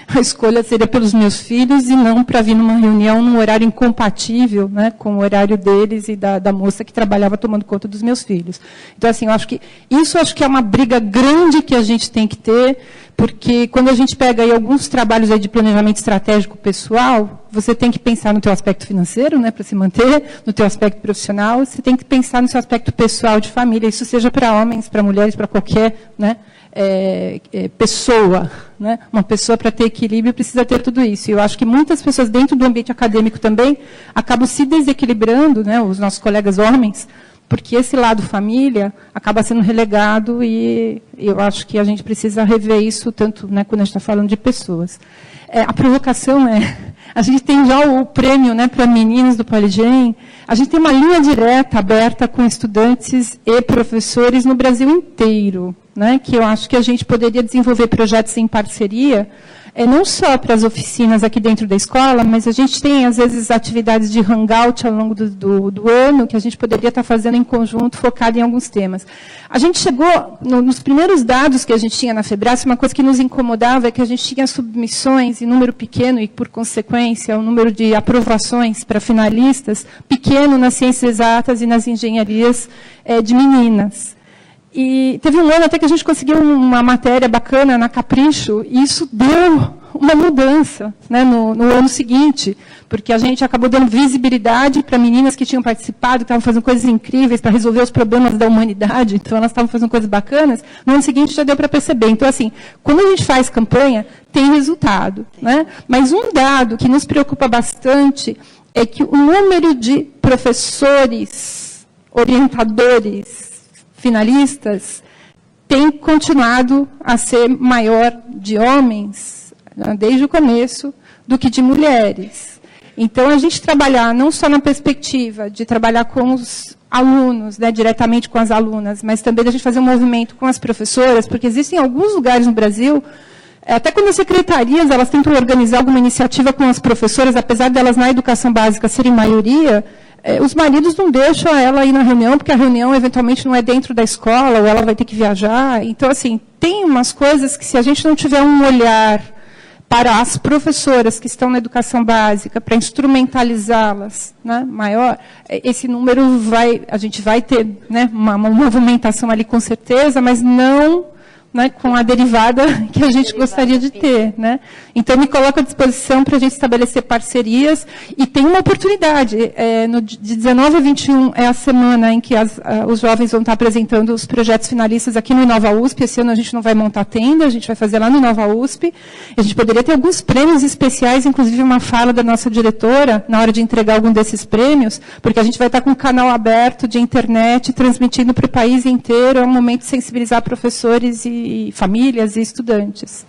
a escolha seria pelos meus filhos e não para vir numa reunião num horário incompatível, né, com o horário deles e da moça que trabalhava tomando conta dos meus filhos. Então, assim, eu acho que isso é uma briga grande que a gente tem que ter, porque quando a gente pega aí alguns trabalhos aí de planejamento estratégico pessoal, você tem que pensar no teu aspecto financeiro, né, para se manter, no teu aspecto profissional, você tem que pensar no seu aspecto pessoal de família, isso seja para homens, para mulheres, para qualquer, né, pessoa. Né? Uma pessoa, para ter equilíbrio, precisa ter tudo isso. E eu acho que muitas pessoas dentro do ambiente acadêmico também acabam se desequilibrando, né, os nossos colegas homens, porque esse lado família acaba sendo relegado e eu acho que a gente precisa rever isso, tanto, né, quando a gente está falando de pessoas. A provocação a gente tem já o prêmio, né, para meninos do Poligem, a gente tem uma linha direta aberta com estudantes e professores no Brasil inteiro, né, que eu acho que a gente poderia desenvolver projetos em parceria, não só para as oficinas aqui dentro da escola, mas a gente tem, às vezes, atividades de hangout ao longo do ano, que a gente poderia estar fazendo em conjunto, focado em alguns temas. A gente chegou, nos primeiros dados que a gente tinha na FEBRASE, uma coisa que nos incomodava é que a gente tinha submissões em número pequeno e, por consequência, o número de aprovações para finalistas pequeno nas ciências exatas e nas engenharias de meninas. E teve um ano até que a gente conseguiu uma matéria bacana na Capricho, e isso deu uma mudança, né, no ano seguinte, porque a gente acabou dando visibilidade para meninas que tinham participado, que estavam fazendo coisas incríveis para resolver os problemas da humanidade, então elas estavam fazendo coisas bacanas, no ano seguinte já deu para perceber. Então, assim, quando a gente faz campanha, tem resultado. Né? Mas um dado que nos preocupa bastante é que o número de professores, orientadores, finalistas, tem continuado a ser maior de homens, né, desde o começo, do que de mulheres. Então, a gente trabalhar não só na perspectiva de trabalhar com os alunos, né, diretamente com as alunas, mas também da gente fazer um movimento com as professoras, porque existem alguns lugares no Brasil, até quando as secretarias elas tentam organizar alguma iniciativa com as professoras, apesar delas na educação básica serem maioria, os maridos não deixam ela ir na reunião, porque a reunião, eventualmente, não é dentro da escola, ou ela vai ter que viajar. Então, assim, tem umas coisas que, se a gente não tiver um olhar para as professoras que estão na educação básica, para instrumentalizá-las, né, maior, esse número a gente vai ter, né, uma movimentação ali, com certeza, mas não, né, com a derivada que a gente gostaria de ter. Né? Então, me coloco à disposição para a gente estabelecer parcerias, e tem uma oportunidade. De 19 a 21 é a semana em que os jovens vão estar apresentando os projetos finalistas aqui no Inova USP. Esse ano a gente não vai montar tenda, a gente vai fazer lá no Inova USP. A gente poderia ter alguns prêmios especiais, inclusive uma fala da nossa diretora, na hora de entregar algum desses prêmios, porque a gente vai estar com um canal aberto de internet, transmitindo para o país inteiro. É um momento de sensibilizar professores e famílias e estudantes.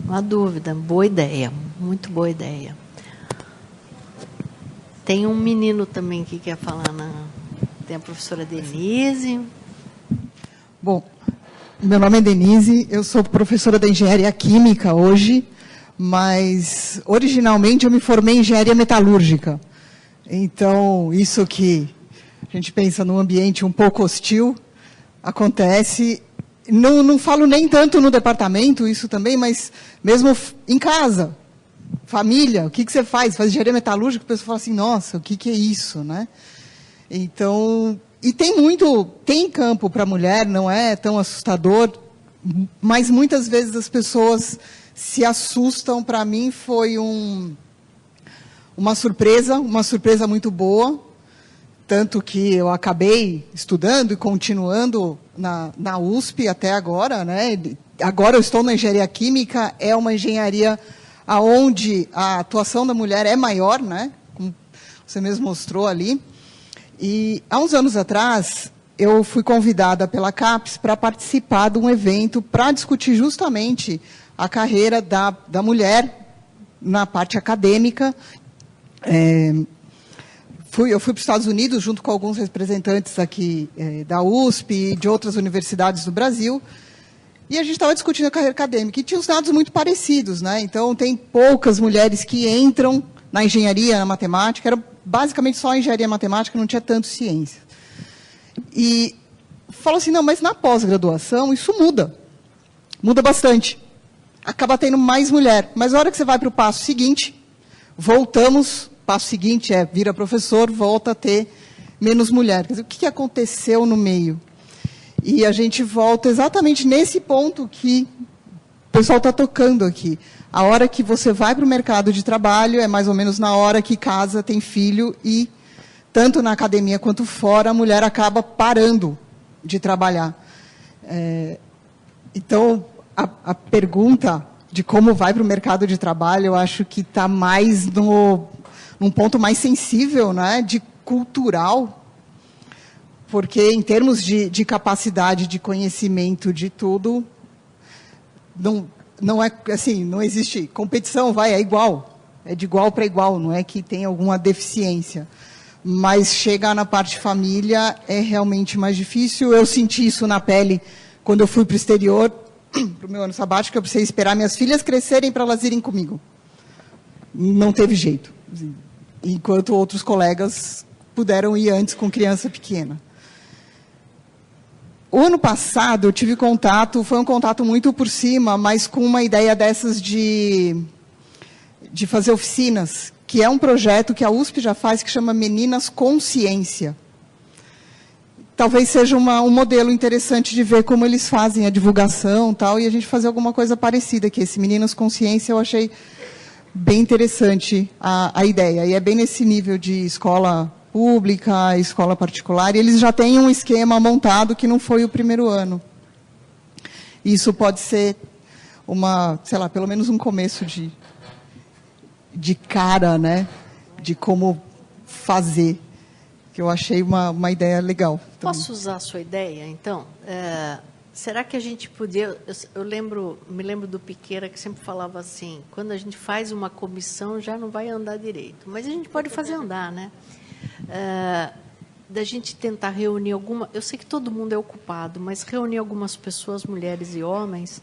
Uma dúvida, boa ideia, muito boa ideia. Tem um menino também que quer falar, tem a professora Denise. Bom, meu nome é Denise, eu sou professora da Engenharia Química hoje, mas originalmente eu me formei em Engenharia Metalúrgica. Então, isso que a gente pensa num ambiente um pouco hostil, acontece. Não falo nem tanto no departamento, isso também, mas mesmo em casa, família, o que você faz? Faz engenharia metalúrgica, a pessoa fala assim, nossa, o que é isso? Né? Então, e tem campo para a mulher, não é tão assustador, mas muitas vezes as pessoas se assustam. Para mim foi uma surpresa muito boa, tanto que eu acabei estudando e continuando na USP até agora, né? Agora eu estou na engenharia química, é uma engenharia onde a atuação da mulher é maior, né? Como você mesmo mostrou ali. E há uns anos atrás, eu fui convidada pela CAPES para participar de um evento para discutir justamente a carreira da mulher na parte acadêmica. Eu fui para os Estados Unidos, junto com alguns representantes aqui da USP e de outras universidades do Brasil, e a gente estava discutindo a carreira acadêmica, e tinha os dados muito parecidos, né? Então, tem poucas mulheres que entram na engenharia, na matemática, era basicamente só engenharia matemática, não tinha tanto ciência. E falou assim, não, mas na pós-graduação isso muda bastante. Acaba tendo mais mulher, mas na hora que você vai para o passo seguinte, passo seguinte vira professor, volta a ter menos mulher. Quer dizer, o que aconteceu no meio? E a gente volta exatamente nesse ponto que o pessoal está tocando aqui. A hora que você vai para o mercado de trabalho é mais ou menos na hora que casa, tem filho, e tanto na academia quanto fora, a mulher acaba parando de trabalhar. Então, a pergunta de como vai para o mercado de trabalho, eu acho que está mais num ponto mais sensível, né, de cultural, porque em termos de capacidade, de conhecimento, de tudo, não é assim, não existe competição, é igual, é de igual para igual, não é que tem alguma deficiência. Mas chegar na parte família é realmente mais difícil. Eu senti isso na pele quando eu fui para o exterior, para o meu ano sabático, eu precisei esperar minhas filhas crescerem para elas irem comigo. Não teve jeito. Enquanto outros colegas puderam ir antes com criança pequena. O ano passado eu tive contato, foi um contato muito por cima, mas com uma ideia dessas de fazer oficinas, que é um projeto que a USP já faz, que chama Meninas com Ciência. Talvez seja um modelo interessante de ver como eles fazem a divulgação tal, e a gente fazer alguma coisa parecida, que esse Meninas com Ciência eu achei bem interessante a ideia. E é bem nesse nível de escola pública, escola particular, e eles já têm um esquema montado que não foi o primeiro ano. Isso pode ser pelo menos um começo de cara, né, de como fazer, que eu achei uma ideia legal. Posso usar a sua ideia, então? Será que a gente podia... me lembro do Piqueira, que sempre falava assim, quando a gente faz uma comissão, já não vai andar direito. Mas a gente pode fazer andar, né? Da gente tentar reunir eu sei que todo mundo é ocupado, mas reunir algumas pessoas, mulheres e homens,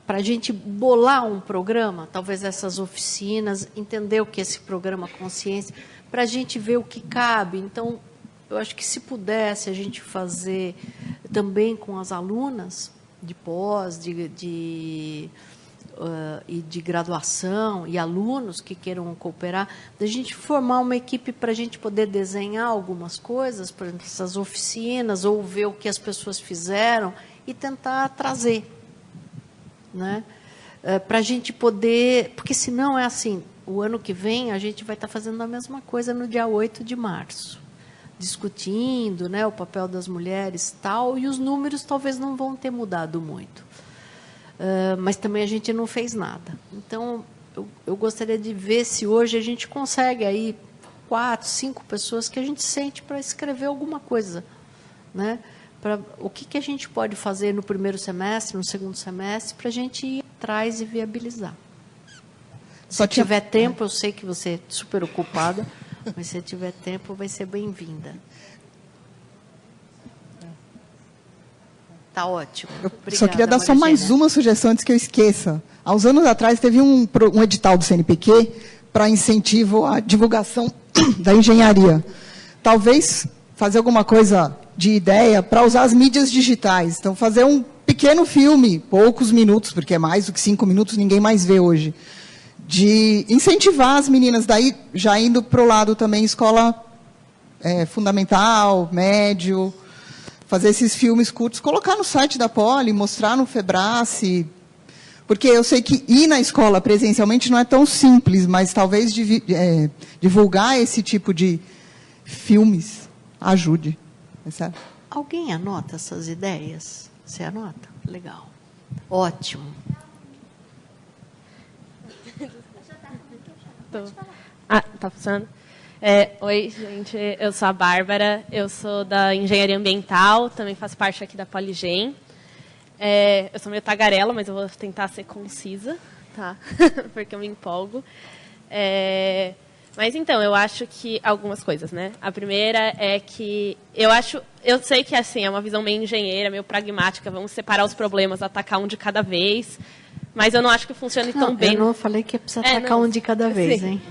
para a gente bolar um programa, talvez essas oficinas, entender o que é esse programa Consciência, para a gente ver o que cabe. Então, eu acho que se pudesse a gente fazer também com as alunas de pós, e de graduação, e alunos que queiram cooperar, da gente formar uma equipe para a gente poder desenhar algumas coisas, por exemplo, essas oficinas, ou ver o que as pessoas fizeram e tentar trazer, né? Para a gente poder... Porque, senão, é assim, o ano que vem a gente vai estar fazendo a mesma coisa no dia 8 de março, discutindo, né, o papel das mulheres tal, e os números talvez não vão ter mudado muito. Mas também a gente não fez nada. Então, eu gostaria de ver se hoje a gente consegue aí 4, 5 pessoas que a gente sente para escrever alguma coisa, né? O que a gente pode fazer no primeiro semestre, no segundo semestre, para a gente ir atrás e viabilizar. Se tiver tempo, eu sei que você é super ocupada, mas se tiver tempo, vai ser bem-vinda. Está ótimo. Obrigada, só queria dar só mais uma sugestão antes que eu esqueça. Há uns anos atrás, teve um edital do CNPq para incentivo à divulgação da engenharia. Talvez fazer alguma coisa de ideia para usar as mídias digitais. Então, fazer um pequeno filme, poucos minutos, porque é mais do que 5 minutos, ninguém mais vê hoje, de incentivar as meninas, daí já indo para o lado também escola fundamental, médio, fazer esses filmes curtos, colocar no site da Poli, mostrar no Febrace, porque eu sei que ir na escola presencialmente não é tão simples, mas talvez divulgar esse tipo de filmes ajude. É certo? Alguém anota essas ideias? Você anota? Legal. Ótimo. Tá funcionando? Oi, gente, eu sou a Bárbara, eu sou da Engenharia Ambiental, também faço parte aqui da Poligem. Eu sou meio tagarela, mas eu vou tentar ser concisa, tá? Porque eu me empolgo. Mas então, eu acho que algumas coisas, né? A primeira é que eu sei que assim, é uma visão meio engenheira, meio pragmática, vamos separar os problemas, atacar um de cada vez, mas eu não acho que funcione tão bem. Eu não falei que precisa atacar um de cada vez, sim. hein?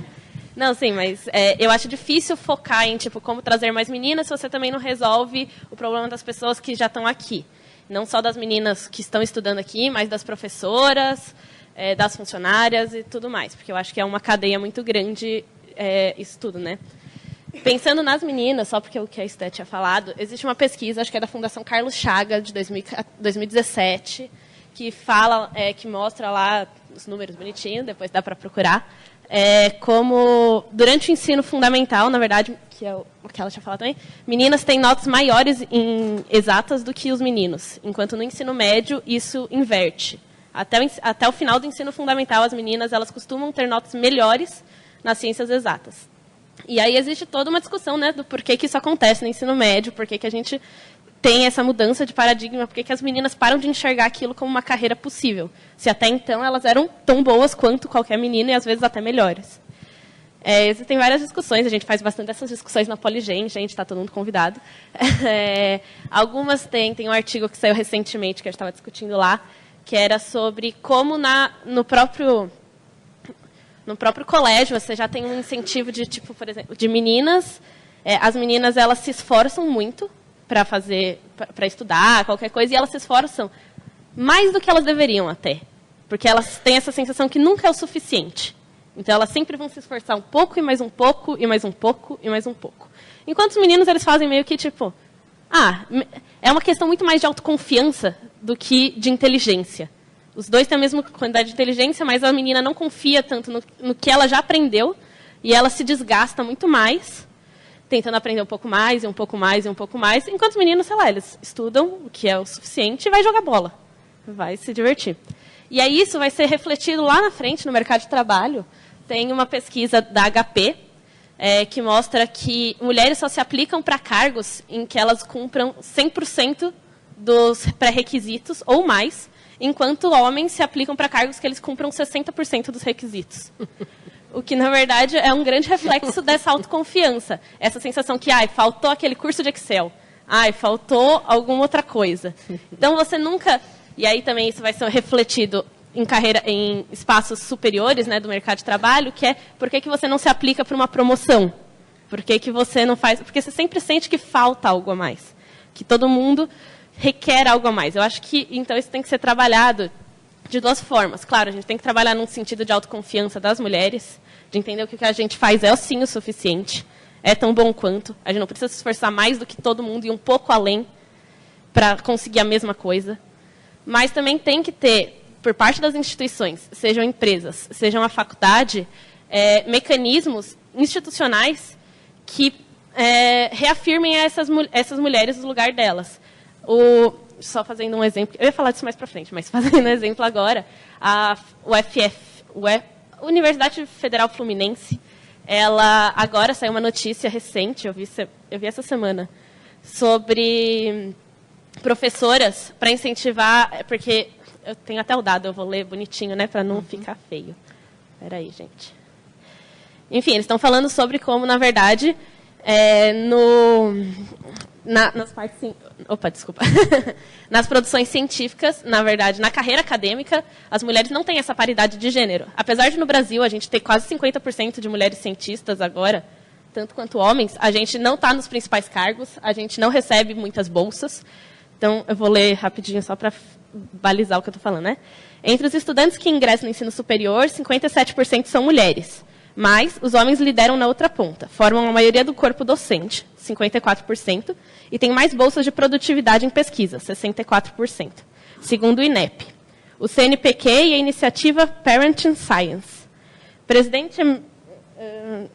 Não, sim, mas eu acho difícil focar em tipo, como trazer mais meninas se você também não resolve o problema das pessoas que já estão aqui. Não só das meninas que estão estudando aqui, mas das professoras, das funcionárias e tudo mais, porque eu acho que é uma cadeia muito grande isso tudo, né? Pensando nas meninas, só porque o que a Esté tinha falado, existe uma pesquisa, acho que é da Fundação Carlos Chagas, de 2017, que fala, que mostra lá os números bonitinhos, depois dá para procurar, como durante o ensino fundamental, na verdade, que é o que ela tinha falado também, meninas têm notas maiores em exatas do que os meninos, enquanto no ensino médio isso inverte. Até o final do ensino fundamental, as meninas elas costumam ter notas melhores nas ciências exatas. E aí existe toda uma discussão, né, do porquê que isso acontece no ensino médio, porquê que a gente tem essa mudança de paradigma, porquê que as meninas param de enxergar aquilo como uma carreira possível, se até então elas eram tão boas quanto qualquer menina e às vezes até melhores. Existem várias discussões, a gente faz bastante dessas discussões na Poligen, gente, está todo mundo convidado. Algumas tem um artigo que saiu recentemente, que a gente estava discutindo lá, que era sobre como no próprio colégio você já tem um incentivo de, tipo, por exemplo, de meninas. As meninas elas se esforçam muito para estudar, qualquer coisa, e elas se esforçam mais do que elas deveriam até. Porque elas têm essa sensação que nunca é o suficiente. Então, elas sempre vão se esforçar um pouco, e mais um pouco, e mais um pouco, e mais um pouco. Enquanto os meninos, eles fazem meio que, tipo... é uma questão muito mais de autoconfiança do que de inteligência. Os dois têm a mesma quantidade de inteligência, mas a menina não confia tanto no que ela já aprendeu, e ela se desgasta muito mais, tentando aprender um pouco mais, e um pouco mais, e um pouco mais, enquanto os meninos, sei lá, eles estudam o que é o suficiente e vai jogar bola. Vai se divertir. E aí isso vai ser refletido lá na frente, no mercado de trabalho. Tem uma pesquisa da HP, que mostra que mulheres só se aplicam para cargos em que elas cumpram 100% dos pré-requisitos ou mais, enquanto homens se aplicam para cargos que eles cumpram 60% dos requisitos. O que, na verdade, é um grande reflexo dessa autoconfiança. Essa sensação que, faltou aquele curso de Excel. Faltou alguma outra coisa. Então, você nunca... E aí também isso vai ser refletido em espaços superiores, né, do mercado de trabalho, que é por que você não se aplica para uma promoção? Por que você não faz... Porque você sempre sente que falta algo a mais. Que todo mundo requer algo a mais. Eu acho que, então, isso tem que ser trabalhado de duas formas. Claro, a gente tem que trabalhar num sentido de autoconfiança das mulheres, de entender que o que a gente faz é, sim, o suficiente, é tão bom quanto. A gente não precisa se esforçar mais do que todo mundo e um pouco além para conseguir a mesma coisa. Mas também tem que ter, por parte das instituições, sejam empresas, sejam a faculdade, mecanismos institucionais que reafirmem essas mulheres no lugar delas. Só fazendo um exemplo, eu ia falar disso mais para frente, mas fazendo um exemplo agora, a Universidade Federal Fluminense, ela agora saiu uma notícia recente, eu vi essa semana, sobre professoras para incentivar, porque eu tenho até o dado, eu vou ler bonitinho, né, para não ficar feio. Espera aí, gente. Enfim, eles estão falando sobre como, na verdade, nas partes... Opa, desculpa. Nas produções científicas, na verdade, na carreira acadêmica, as mulheres não têm essa paridade de gênero. Apesar de, no Brasil, a gente ter quase 50% de mulheres cientistas agora, tanto quanto homens, a gente não está nos principais cargos, a gente não recebe muitas bolsas. Então, eu vou ler rapidinho só para balizar o que eu estou falando, né? Entre os estudantes que ingressam no ensino superior, 57% são mulheres. Mas os homens lideram na outra ponta. Formam a maioria do corpo docente, 54%, e tem mais bolsas de produtividade em pesquisa, 64%, segundo o INEP. O CNPq e a iniciativa Parenting Science. Presidente...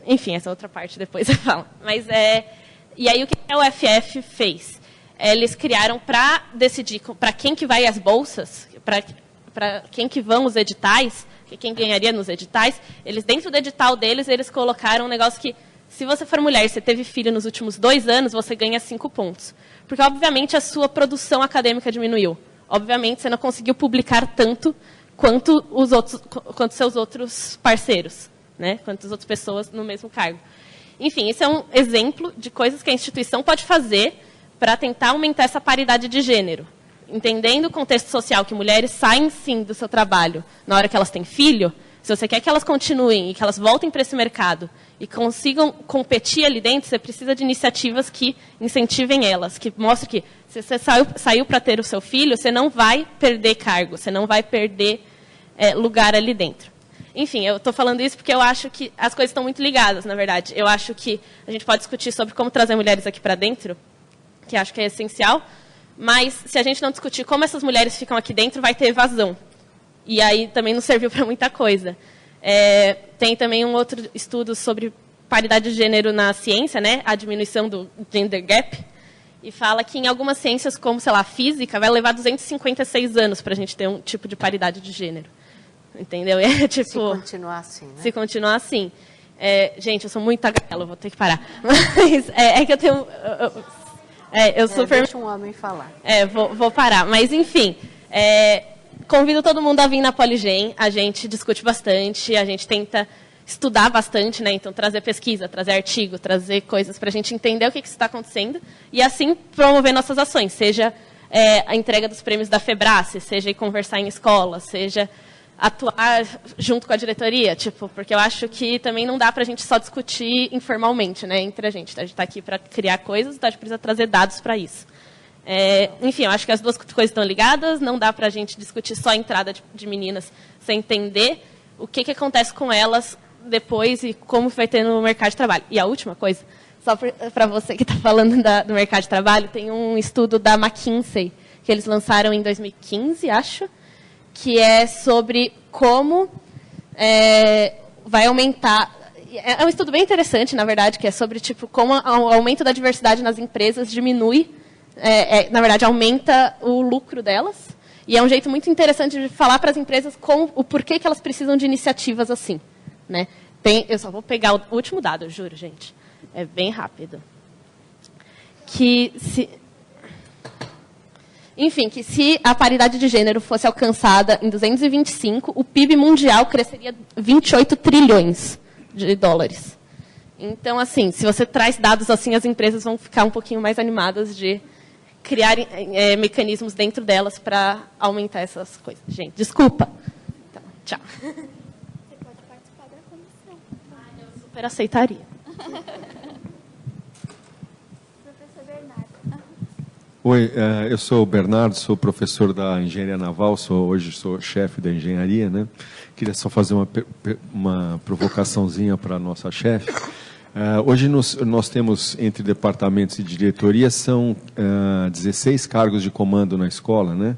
enfim, essa outra parte depois eu falo. Mas, e aí, o que a UFF fez? Eles criaram para decidir para quem que vai as bolsas, para quem que vão os editais, quem ganharia nos editais, eles, dentro do edital deles, eles colocaram um negócio que, se você for mulher e você teve filho nos últimos 2 anos, você ganha 5 pontos. Porque, obviamente, a sua produção acadêmica diminuiu. Obviamente, você não conseguiu publicar tanto quanto seus outros parceiros, né? Quanto as outras pessoas no mesmo cargo. Enfim, esse é um exemplo de coisas que a instituição pode fazer para tentar aumentar essa paridade de gênero. Entendendo o contexto social que mulheres saem, sim, do seu trabalho na hora que elas têm filho, se você quer que elas continuem e que elas voltem para esse mercado e consigam competir ali dentro, você precisa de iniciativas que incentivem elas, que mostrem que se você saiu para ter o seu filho, você não vai perder cargo, você não vai perder lugar ali dentro. Enfim, eu estou falando isso porque eu acho que as coisas estão muito ligadas, na verdade. Eu acho que a gente pode discutir sobre como trazer mulheres aqui para dentro, que acho que é essencial, mas se a gente não discutir como essas mulheres ficam aqui dentro, vai ter evasão. E aí também não serviu para muita coisa. Tem também um outro estudo sobre paridade de gênero na ciência, né? A diminuição do gender gap, e fala que em algumas ciências, como, sei lá, física, vai levar 256 anos para a gente ter um tipo de paridade de gênero. Entendeu? Tipo, se continuar assim, né? Se continuar assim. Gente, eu sou muito tagarela, vou ter que parar. Mas é que eu tenho... eu super... Deixa um homem falar. Vou parar. Mas, enfim, convido todo mundo a vir na Poligen. A gente discute bastante, a gente tenta estudar bastante, né? Então, trazer pesquisa, trazer artigo, trazer coisas para a gente entender o que está acontecendo e, assim, promover nossas ações. Seja a entrega dos prêmios da FEBRACE, seja ir conversar em escola, seja atuar junto com a diretoria, porque eu acho que também não dá para a gente só discutir informalmente, né, entre a gente. A gente está aqui para criar coisas, então a gente precisa trazer dados para isso. Enfim, eu acho que as duas coisas estão ligadas, não dá para a gente discutir só a entrada de meninas sem entender o que acontece com elas depois e como vai ter no mercado de trabalho. E a última coisa, só para você que está falando do mercado de trabalho, tem um estudo da McKinsey, que eles lançaram em 2015, acho, que é sobre como vai aumentar... É um estudo bem interessante, na verdade, que é sobre como o aumento da diversidade nas empresas diminui, na verdade, aumenta o lucro delas. E é um jeito muito interessante de falar para as empresas o porquê que elas precisam de iniciativas assim. Né? Eu só vou pegar o último dado, eu juro, gente. É bem rápido. Enfim, que se a paridade de gênero fosse alcançada em 225, o PIB mundial cresceria 28 trilhões de dólares. Então, assim, se você traz dados assim, as empresas vão ficar um pouquinho mais animadas de criar mecanismos dentro delas para aumentar essas coisas. Gente, desculpa. Então, tchau. Você pode participar da comissão. Eu super aceitaria. Oi, eu sou o Bernardo, sou professor da Engenharia Naval, hoje sou chefe da engenharia, né? Queria só fazer uma provocaçãozinha para a nossa chefe. Hoje nós temos, entre departamentos e diretoria, são 16 cargos de comando na escola, né?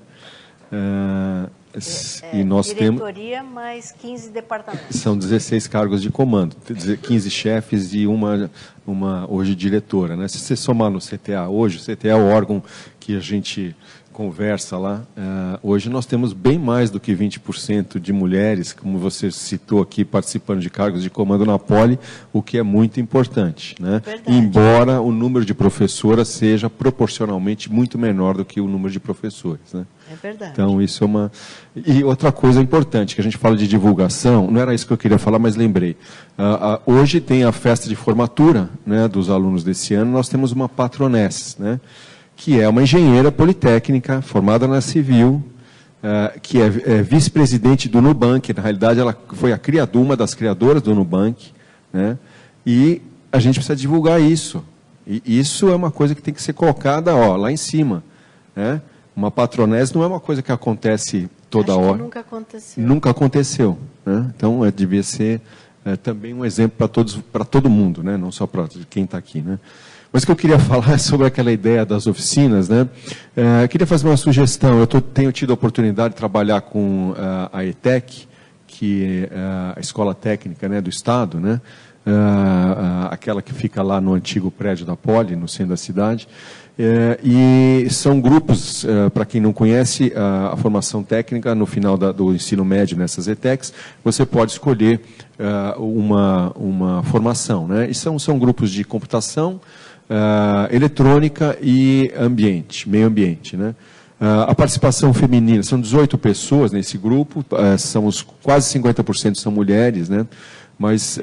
E nós diretoria mais 15 departamentos. São 16 cargos de comando, 15 chefes e uma hoje diretora, né? Se você somar no CTA hoje, o CTA é o órgão que a gente conversa lá, hoje nós temos bem mais do que 20% de mulheres, como você citou aqui, participando de cargos de comando na Poli, o que é muito importante, né? Embora o número de professoras seja proporcionalmente muito menor do que o número de professores, né? É verdade. Então, isso é uma... E outra coisa importante, que a gente fala de divulgação, não era isso que eu queria falar, mas lembrei. Hoje tem a festa de formatura, né, dos alunos desse ano, nós temos uma patroness, né, que é uma engenheira politécnica, formada na Civil, que é vice-presidente do Nubank, na realidade ela foi uma das criadoras do Nubank, né, e a gente precisa divulgar isso. E isso é uma coisa que tem que ser colocada lá em cima, né? Uma patronese não é uma coisa que acontece toda hora. Nunca aconteceu. Nunca aconteceu, né? Então, devia ser também um exemplo para todo mundo, né? Não só para quem está aqui, né? Mas o que eu queria falar é sobre aquela ideia das oficinas, né? Eu queria fazer uma sugestão. Eu tenho tido a oportunidade de trabalhar com a ETEC, que é a Escola Técnica, né, do Estado, né? Aquela que fica lá no antigo prédio da Poli, no centro da cidade. E são grupos, para quem não conhece, a formação técnica no final do ensino médio nessas ETECs, você pode escolher uma formação, né? E são grupos de computação, eletrônica e meio ambiente, né? A participação feminina, são 18 pessoas nesse grupo, quase 50% são mulheres, né? Mas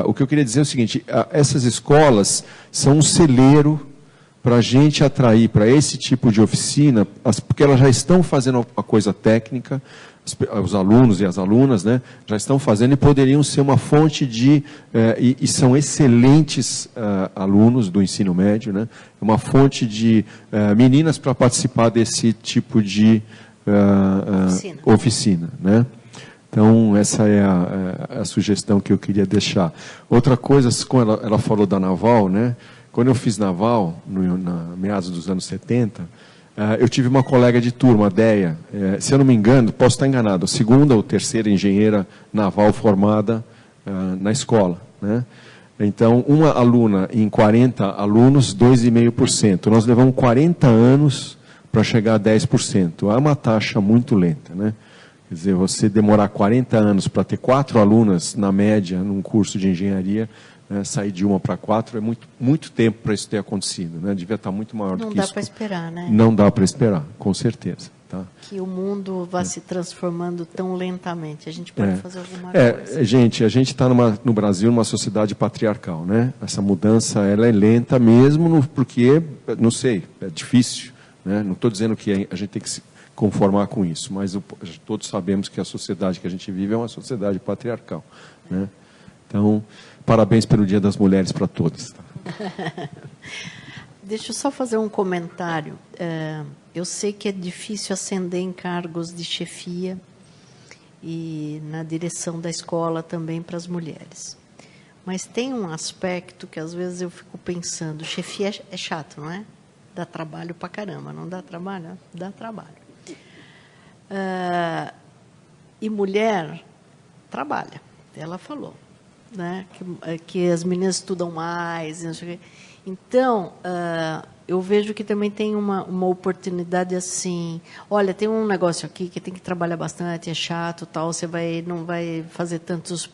o que eu queria dizer é o seguinte, essas escolas são um celeiro para a gente atrair para esse tipo de oficina, porque elas já estão fazendo a coisa técnica, os alunos e as alunas, né, já estão fazendo e poderiam ser uma fonte de, e são excelentes alunos do ensino médio, né, uma fonte de meninas para participar desse tipo de oficina, né. Então, essa é a sugestão que eu queria deixar. Outra coisa, como ela falou da Naval, né, quando eu fiz Naval, na meados dos anos 70, eu tive uma colega de turma, a Deia, se eu não me engano, posso estar enganado, a segunda ou terceira engenheira naval formada na escola, né? Então, uma aluna em 40 alunos, 2,5%. Nós levamos 40 anos para chegar a 10%. É uma taxa muito lenta, né? Quer dizer, você demorar 40 anos para ter 4 alunas, na média, num curso de engenharia, sair de 1 para 4, é muito tempo para isso ter acontecido, né? Devia estar muito maior do que isso. Não dá para esperar, né? Não dá para esperar, com certeza. Tá? Que o mundo vá se transformando tão lentamente. A gente pode fazer alguma coisa. Gente, a gente está no Brasil numa sociedade patriarcal, né? Essa mudança ela é lenta mesmo, porque, não sei, é difícil. Né? Não estou dizendo que a gente tem que se conformar com isso, mas todos sabemos que a sociedade que a gente vive é uma sociedade patriarcal. Né? Então, parabéns pelo Dia das Mulheres para todos. Deixa eu só fazer um comentário. Eu sei que é difícil ascender em cargos de chefia e na direção da escola também para as mulheres. Mas tem um aspecto que às vezes eu fico pensando, chefia é chato, não é? Dá trabalho para caramba, não dá trabalho? Dá trabalho. E mulher trabalha, ela falou. Né, que as meninas estudam mais. Então, eu vejo que também tem uma oportunidade assim, olha, tem um negócio aqui que tem que trabalhar bastante, é chato, tal, você não vai fazer tantos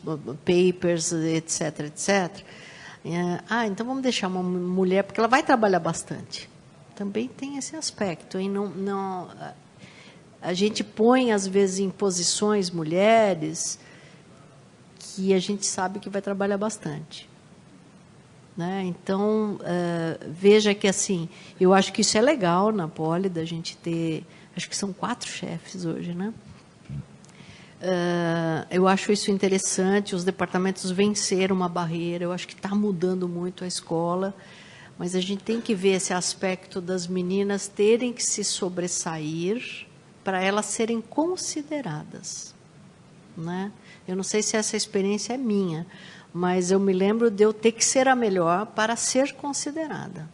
papers, etc, etc. Então vamos deixar uma mulher, porque ela vai trabalhar bastante. Também tem esse aspecto. E a gente põe, às vezes, em posições mulheres que a gente sabe que vai trabalhar bastante. Né? Então, veja que, assim, eu acho que isso é legal na Poli, da gente ter, acho que são 4 chefes hoje, né? Eu acho isso interessante, os departamentos venceram uma barreira, eu acho que está mudando muito a escola, mas a gente tem que ver esse aspecto das meninas terem que se sobressair para elas serem consideradas. Né? Eu não sei se essa experiência é minha, mas eu me lembro de eu ter que ser a melhor para ser considerada.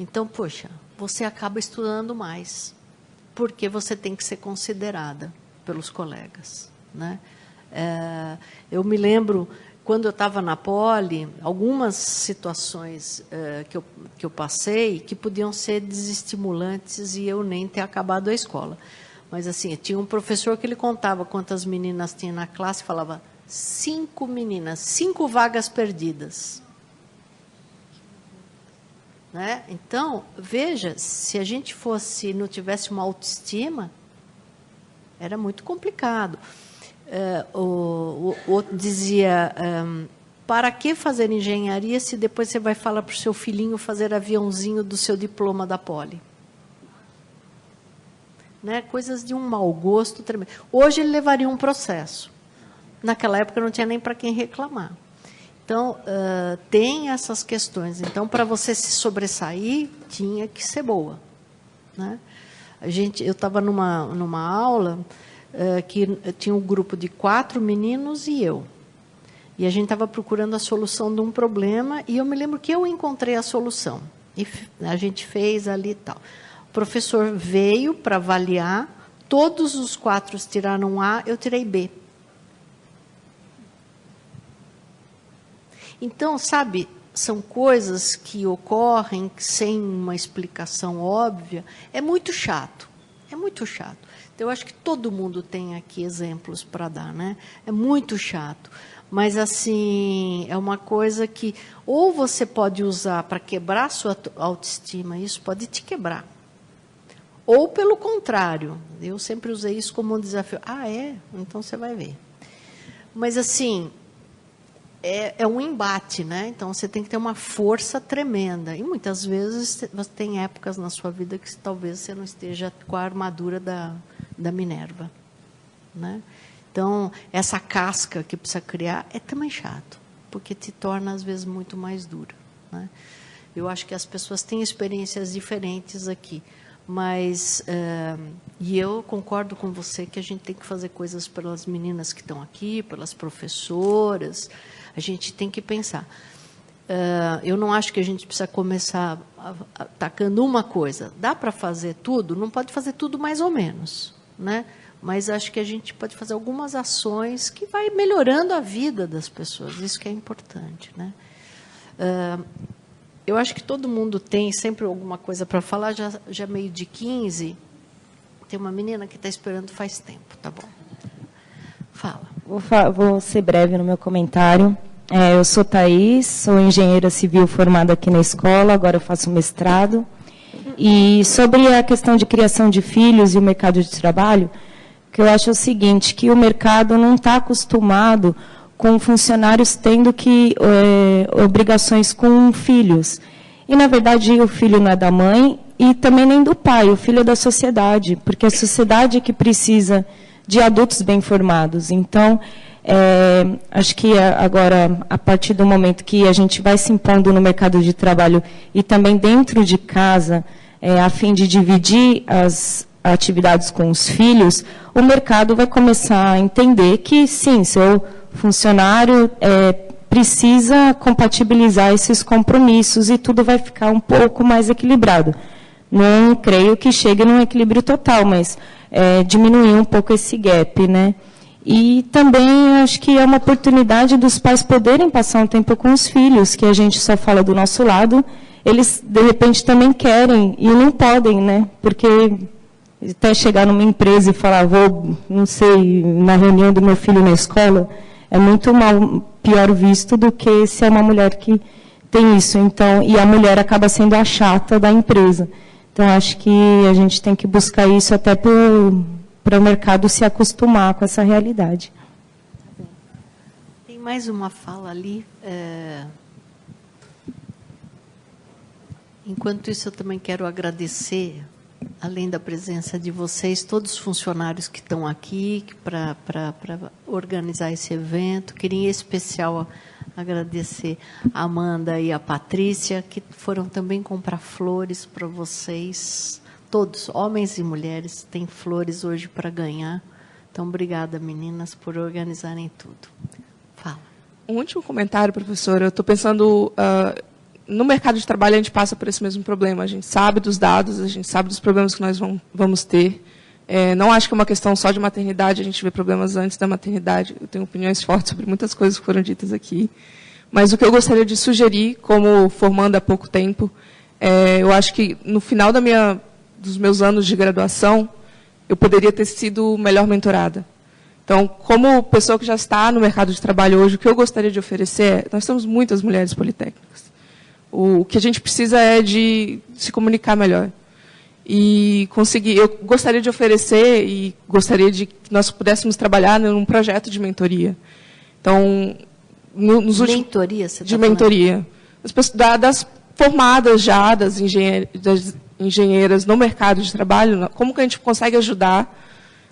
Então, poxa, você acaba estudando mais, porque você tem que ser considerada pelos colegas. Né? Eu me lembro, quando eu estava na Poli, algumas situações que eu passei que podiam ser desestimulantes e eu nem ter acabado a escola. Mas, assim, tinha um professor que ele contava quantas meninas tinha na classe e falava 5 meninas, 5 vagas perdidas. Né? Então, veja, se a gente não tivesse uma autoestima, era muito complicado. O outro dizia, para que fazer engenharia se depois você vai falar para o seu filhinho fazer aviãozinho do seu diploma da Poli? Né? Coisas de um mau gosto tremendo. Hoje ele levaria um processo. Naquela época não tinha nem para quem reclamar. Então, tem essas questões. Então, para você se sobressair, tinha que ser boa. Né? Eu estava numa aula que tinha um grupo de 4 meninos e eu. E a gente estava procurando a solução de um problema e eu me lembro que eu encontrei a solução. E a gente fez ali e tal. O professor veio para avaliar, todos os 4 tiraram A, eu tirei B. Então, sabe, são coisas que ocorrem sem uma explicação óbvia. É muito chato, é muito chato. Então, eu acho que todo mundo tem aqui exemplos para dar, né? É muito chato. Mas, assim, é uma coisa que ou você pode usar para quebrar a sua autoestima, isso pode te quebrar. Ou, pelo contrário, eu sempre usei isso como um desafio. Ah, é? Então você vai ver. Mas, assim, é um embate, né? Então, você tem que ter uma força tremenda. E, muitas vezes, você tem épocas na sua vida que talvez você não esteja com a armadura da Minerva, né? Então, essa casca que precisa criar é também chato, porque te torna, às vezes, muito mais dura, né? Eu acho que as pessoas têm experiências diferentes aqui, mas e eu concordo com você que a gente tem que fazer coisas pelas meninas que estão aqui, pelas professoras. A gente tem que pensar. Eu não acho que a gente precisa começar atacando uma coisa. Dá para fazer tudo? Não pode fazer tudo mais ou menos, né? Mas acho que a gente pode fazer algumas ações que vai melhorando a vida das pessoas. Isso que é importante, né? Eu acho que todo mundo tem sempre alguma coisa para falar. Já meio de 15, tem uma menina que está esperando faz tempo, tá bom? Fala. Vou ser breve no meu comentário. Eu sou Thaís, sou engenheira civil formada aqui na escola, agora eu faço mestrado. E sobre a questão de criação de filhos e o mercado de trabalho, o que eu acho é o seguinte, que o mercado não está acostumado com funcionários tendo obrigações com filhos. E, na verdade, o filho não é da mãe e também nem do pai, o filho é da sociedade, porque a sociedade é que precisa de adultos bem formados. Então, acho que agora, a partir do momento que a gente vai se impondo no mercado de trabalho e também dentro de casa, a fim de dividir as atividades com os filhos, o mercado vai começar a entender que, sim, seu funcionário precisa compatibilizar esses compromissos e tudo vai ficar um pouco mais equilibrado. Não creio que chegue num equilíbrio total, mas diminuir um pouco esse gap, né? E também acho que é uma oportunidade dos pais poderem passar um tempo com os filhos, que a gente só fala do nosso lado, eles, de repente, também querem e não podem, né? Porque até chegar numa empresa e falar, não sei, na reunião do meu filho na escola, é muito pior visto do que se é uma mulher que tem isso. Então, e a mulher acaba sendo a chata da empresa. Então, acho que a gente tem que buscar isso até para o mercado se acostumar com essa realidade. Tem mais uma fala ali. Enquanto isso, eu também quero agradecer, além da presença de vocês, todos os funcionários que estão aqui para organizar esse evento. Queria, em especial, agradecer a Amanda e a Patrícia, que foram também comprar flores para vocês. Todos, homens e mulheres, têm flores hoje para ganhar. Então, obrigada, meninas, por organizarem tudo. Fala. Um último comentário, professora. Eu estou pensando... no mercado de trabalho, a gente passa por esse mesmo problema. A gente sabe dos dados, a gente sabe dos problemas que nós vamos ter. Não acho que é uma questão só de maternidade, a gente vê problemas antes da maternidade. Eu tenho opiniões fortes sobre muitas coisas que foram ditas aqui. Mas o que eu gostaria de sugerir, como formando há pouco tempo, eu acho que no final dos meus anos de graduação, eu poderia ter sido melhor mentorada. Então, como pessoa que já está no mercado de trabalho hoje, o que eu gostaria de oferecer nós temos muitas mulheres politécnicas. O que a gente precisa é de se comunicar melhor. E conseguir. Eu gostaria de oferecer e gostaria de que nós pudéssemos trabalhar num projeto de mentoria. Então, nos últimos. Mentoria, você de mentoria. Das formadas já, das engenheiras no mercado de trabalho, como que a gente consegue ajudar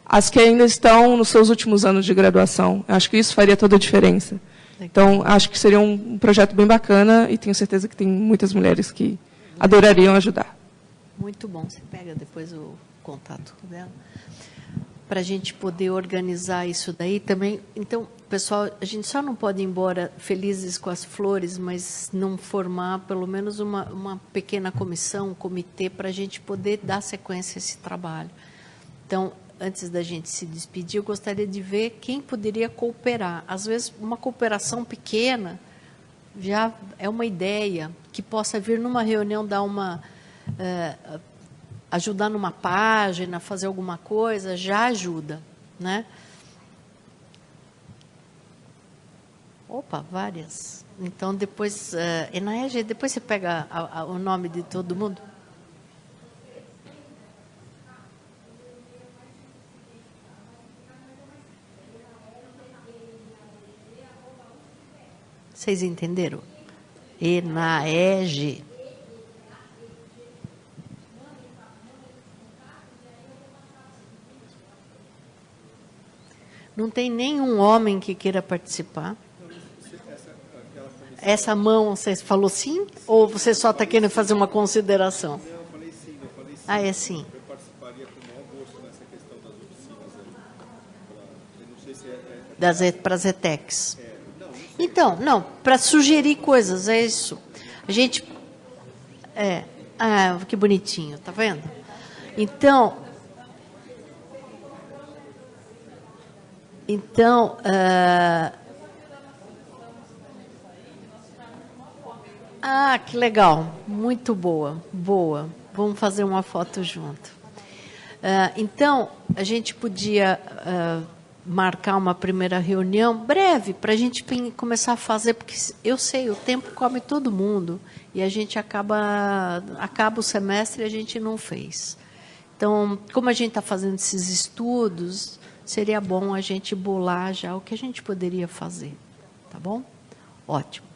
as que ainda estão nos seus últimos anos de graduação? Eu acho que isso faria toda a diferença. Então, acho que seria um projeto bem bacana e tenho certeza que tem muitas mulheres que adorariam ajudar. Muito bom. Você pega depois o contato dela. Para a gente poder organizar isso daí também. Então, pessoal, a gente só não pode ir embora felizes com as flores, mas não formar pelo menos uma pequena comissão, um comitê, para a gente poder dar sequência a esse trabalho. Então, antes da gente se despedir, eu gostaria de ver quem poderia cooperar. Às vezes, uma cooperação pequena já é uma ideia que possa vir numa reunião, dar ajudar numa página, fazer alguma coisa, já ajuda, né? Opa, várias. Então, depois, depois você pega o nome de todo mundo. Vocês entenderam? ENAEG. Não tem nenhum homem que queira participar. Essa mão, você falou sim? Ou você só está querendo fazer uma consideração? Eu falei sim, Ah, é sim. Eu participaria com o maior gosto nessa questão das oficinas. Eu não sei se Para as ETECs. Então, não, para sugerir coisas, é isso. A gente... que bonitinho, tá vendo? Então, que legal, muito boa, boa. Vamos fazer uma foto junto. Então, a gente podia marcar uma primeira reunião breve para a gente começar a fazer, porque eu sei, o tempo come todo mundo e a gente acaba o semestre e a gente não fez. Então, como a gente está fazendo esses estudos, seria bom a gente bolar já o que a gente poderia fazer. Tá bom? Ótimo.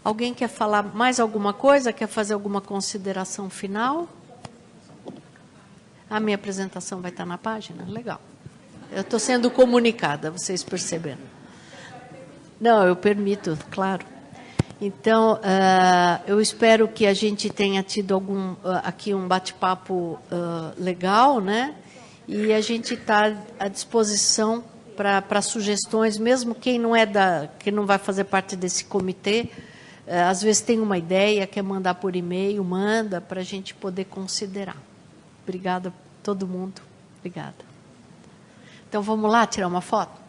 Alguém quer falar mais alguma coisa? Quer fazer alguma consideração final? A minha apresentação vai estar na página? Legal. Eu estou sendo comunicada, vocês perceberam. Não, eu permito, claro. Então, eu espero que a gente tenha tido aqui um bate-papo legal, né? E a gente está à disposição para sugestões, mesmo quem não vai fazer parte desse comitê, às vezes tem uma ideia, quer mandar por e-mail, manda para a gente poder considerar. Obrigada a todo mundo. Obrigada. Então, vamos lá tirar uma foto?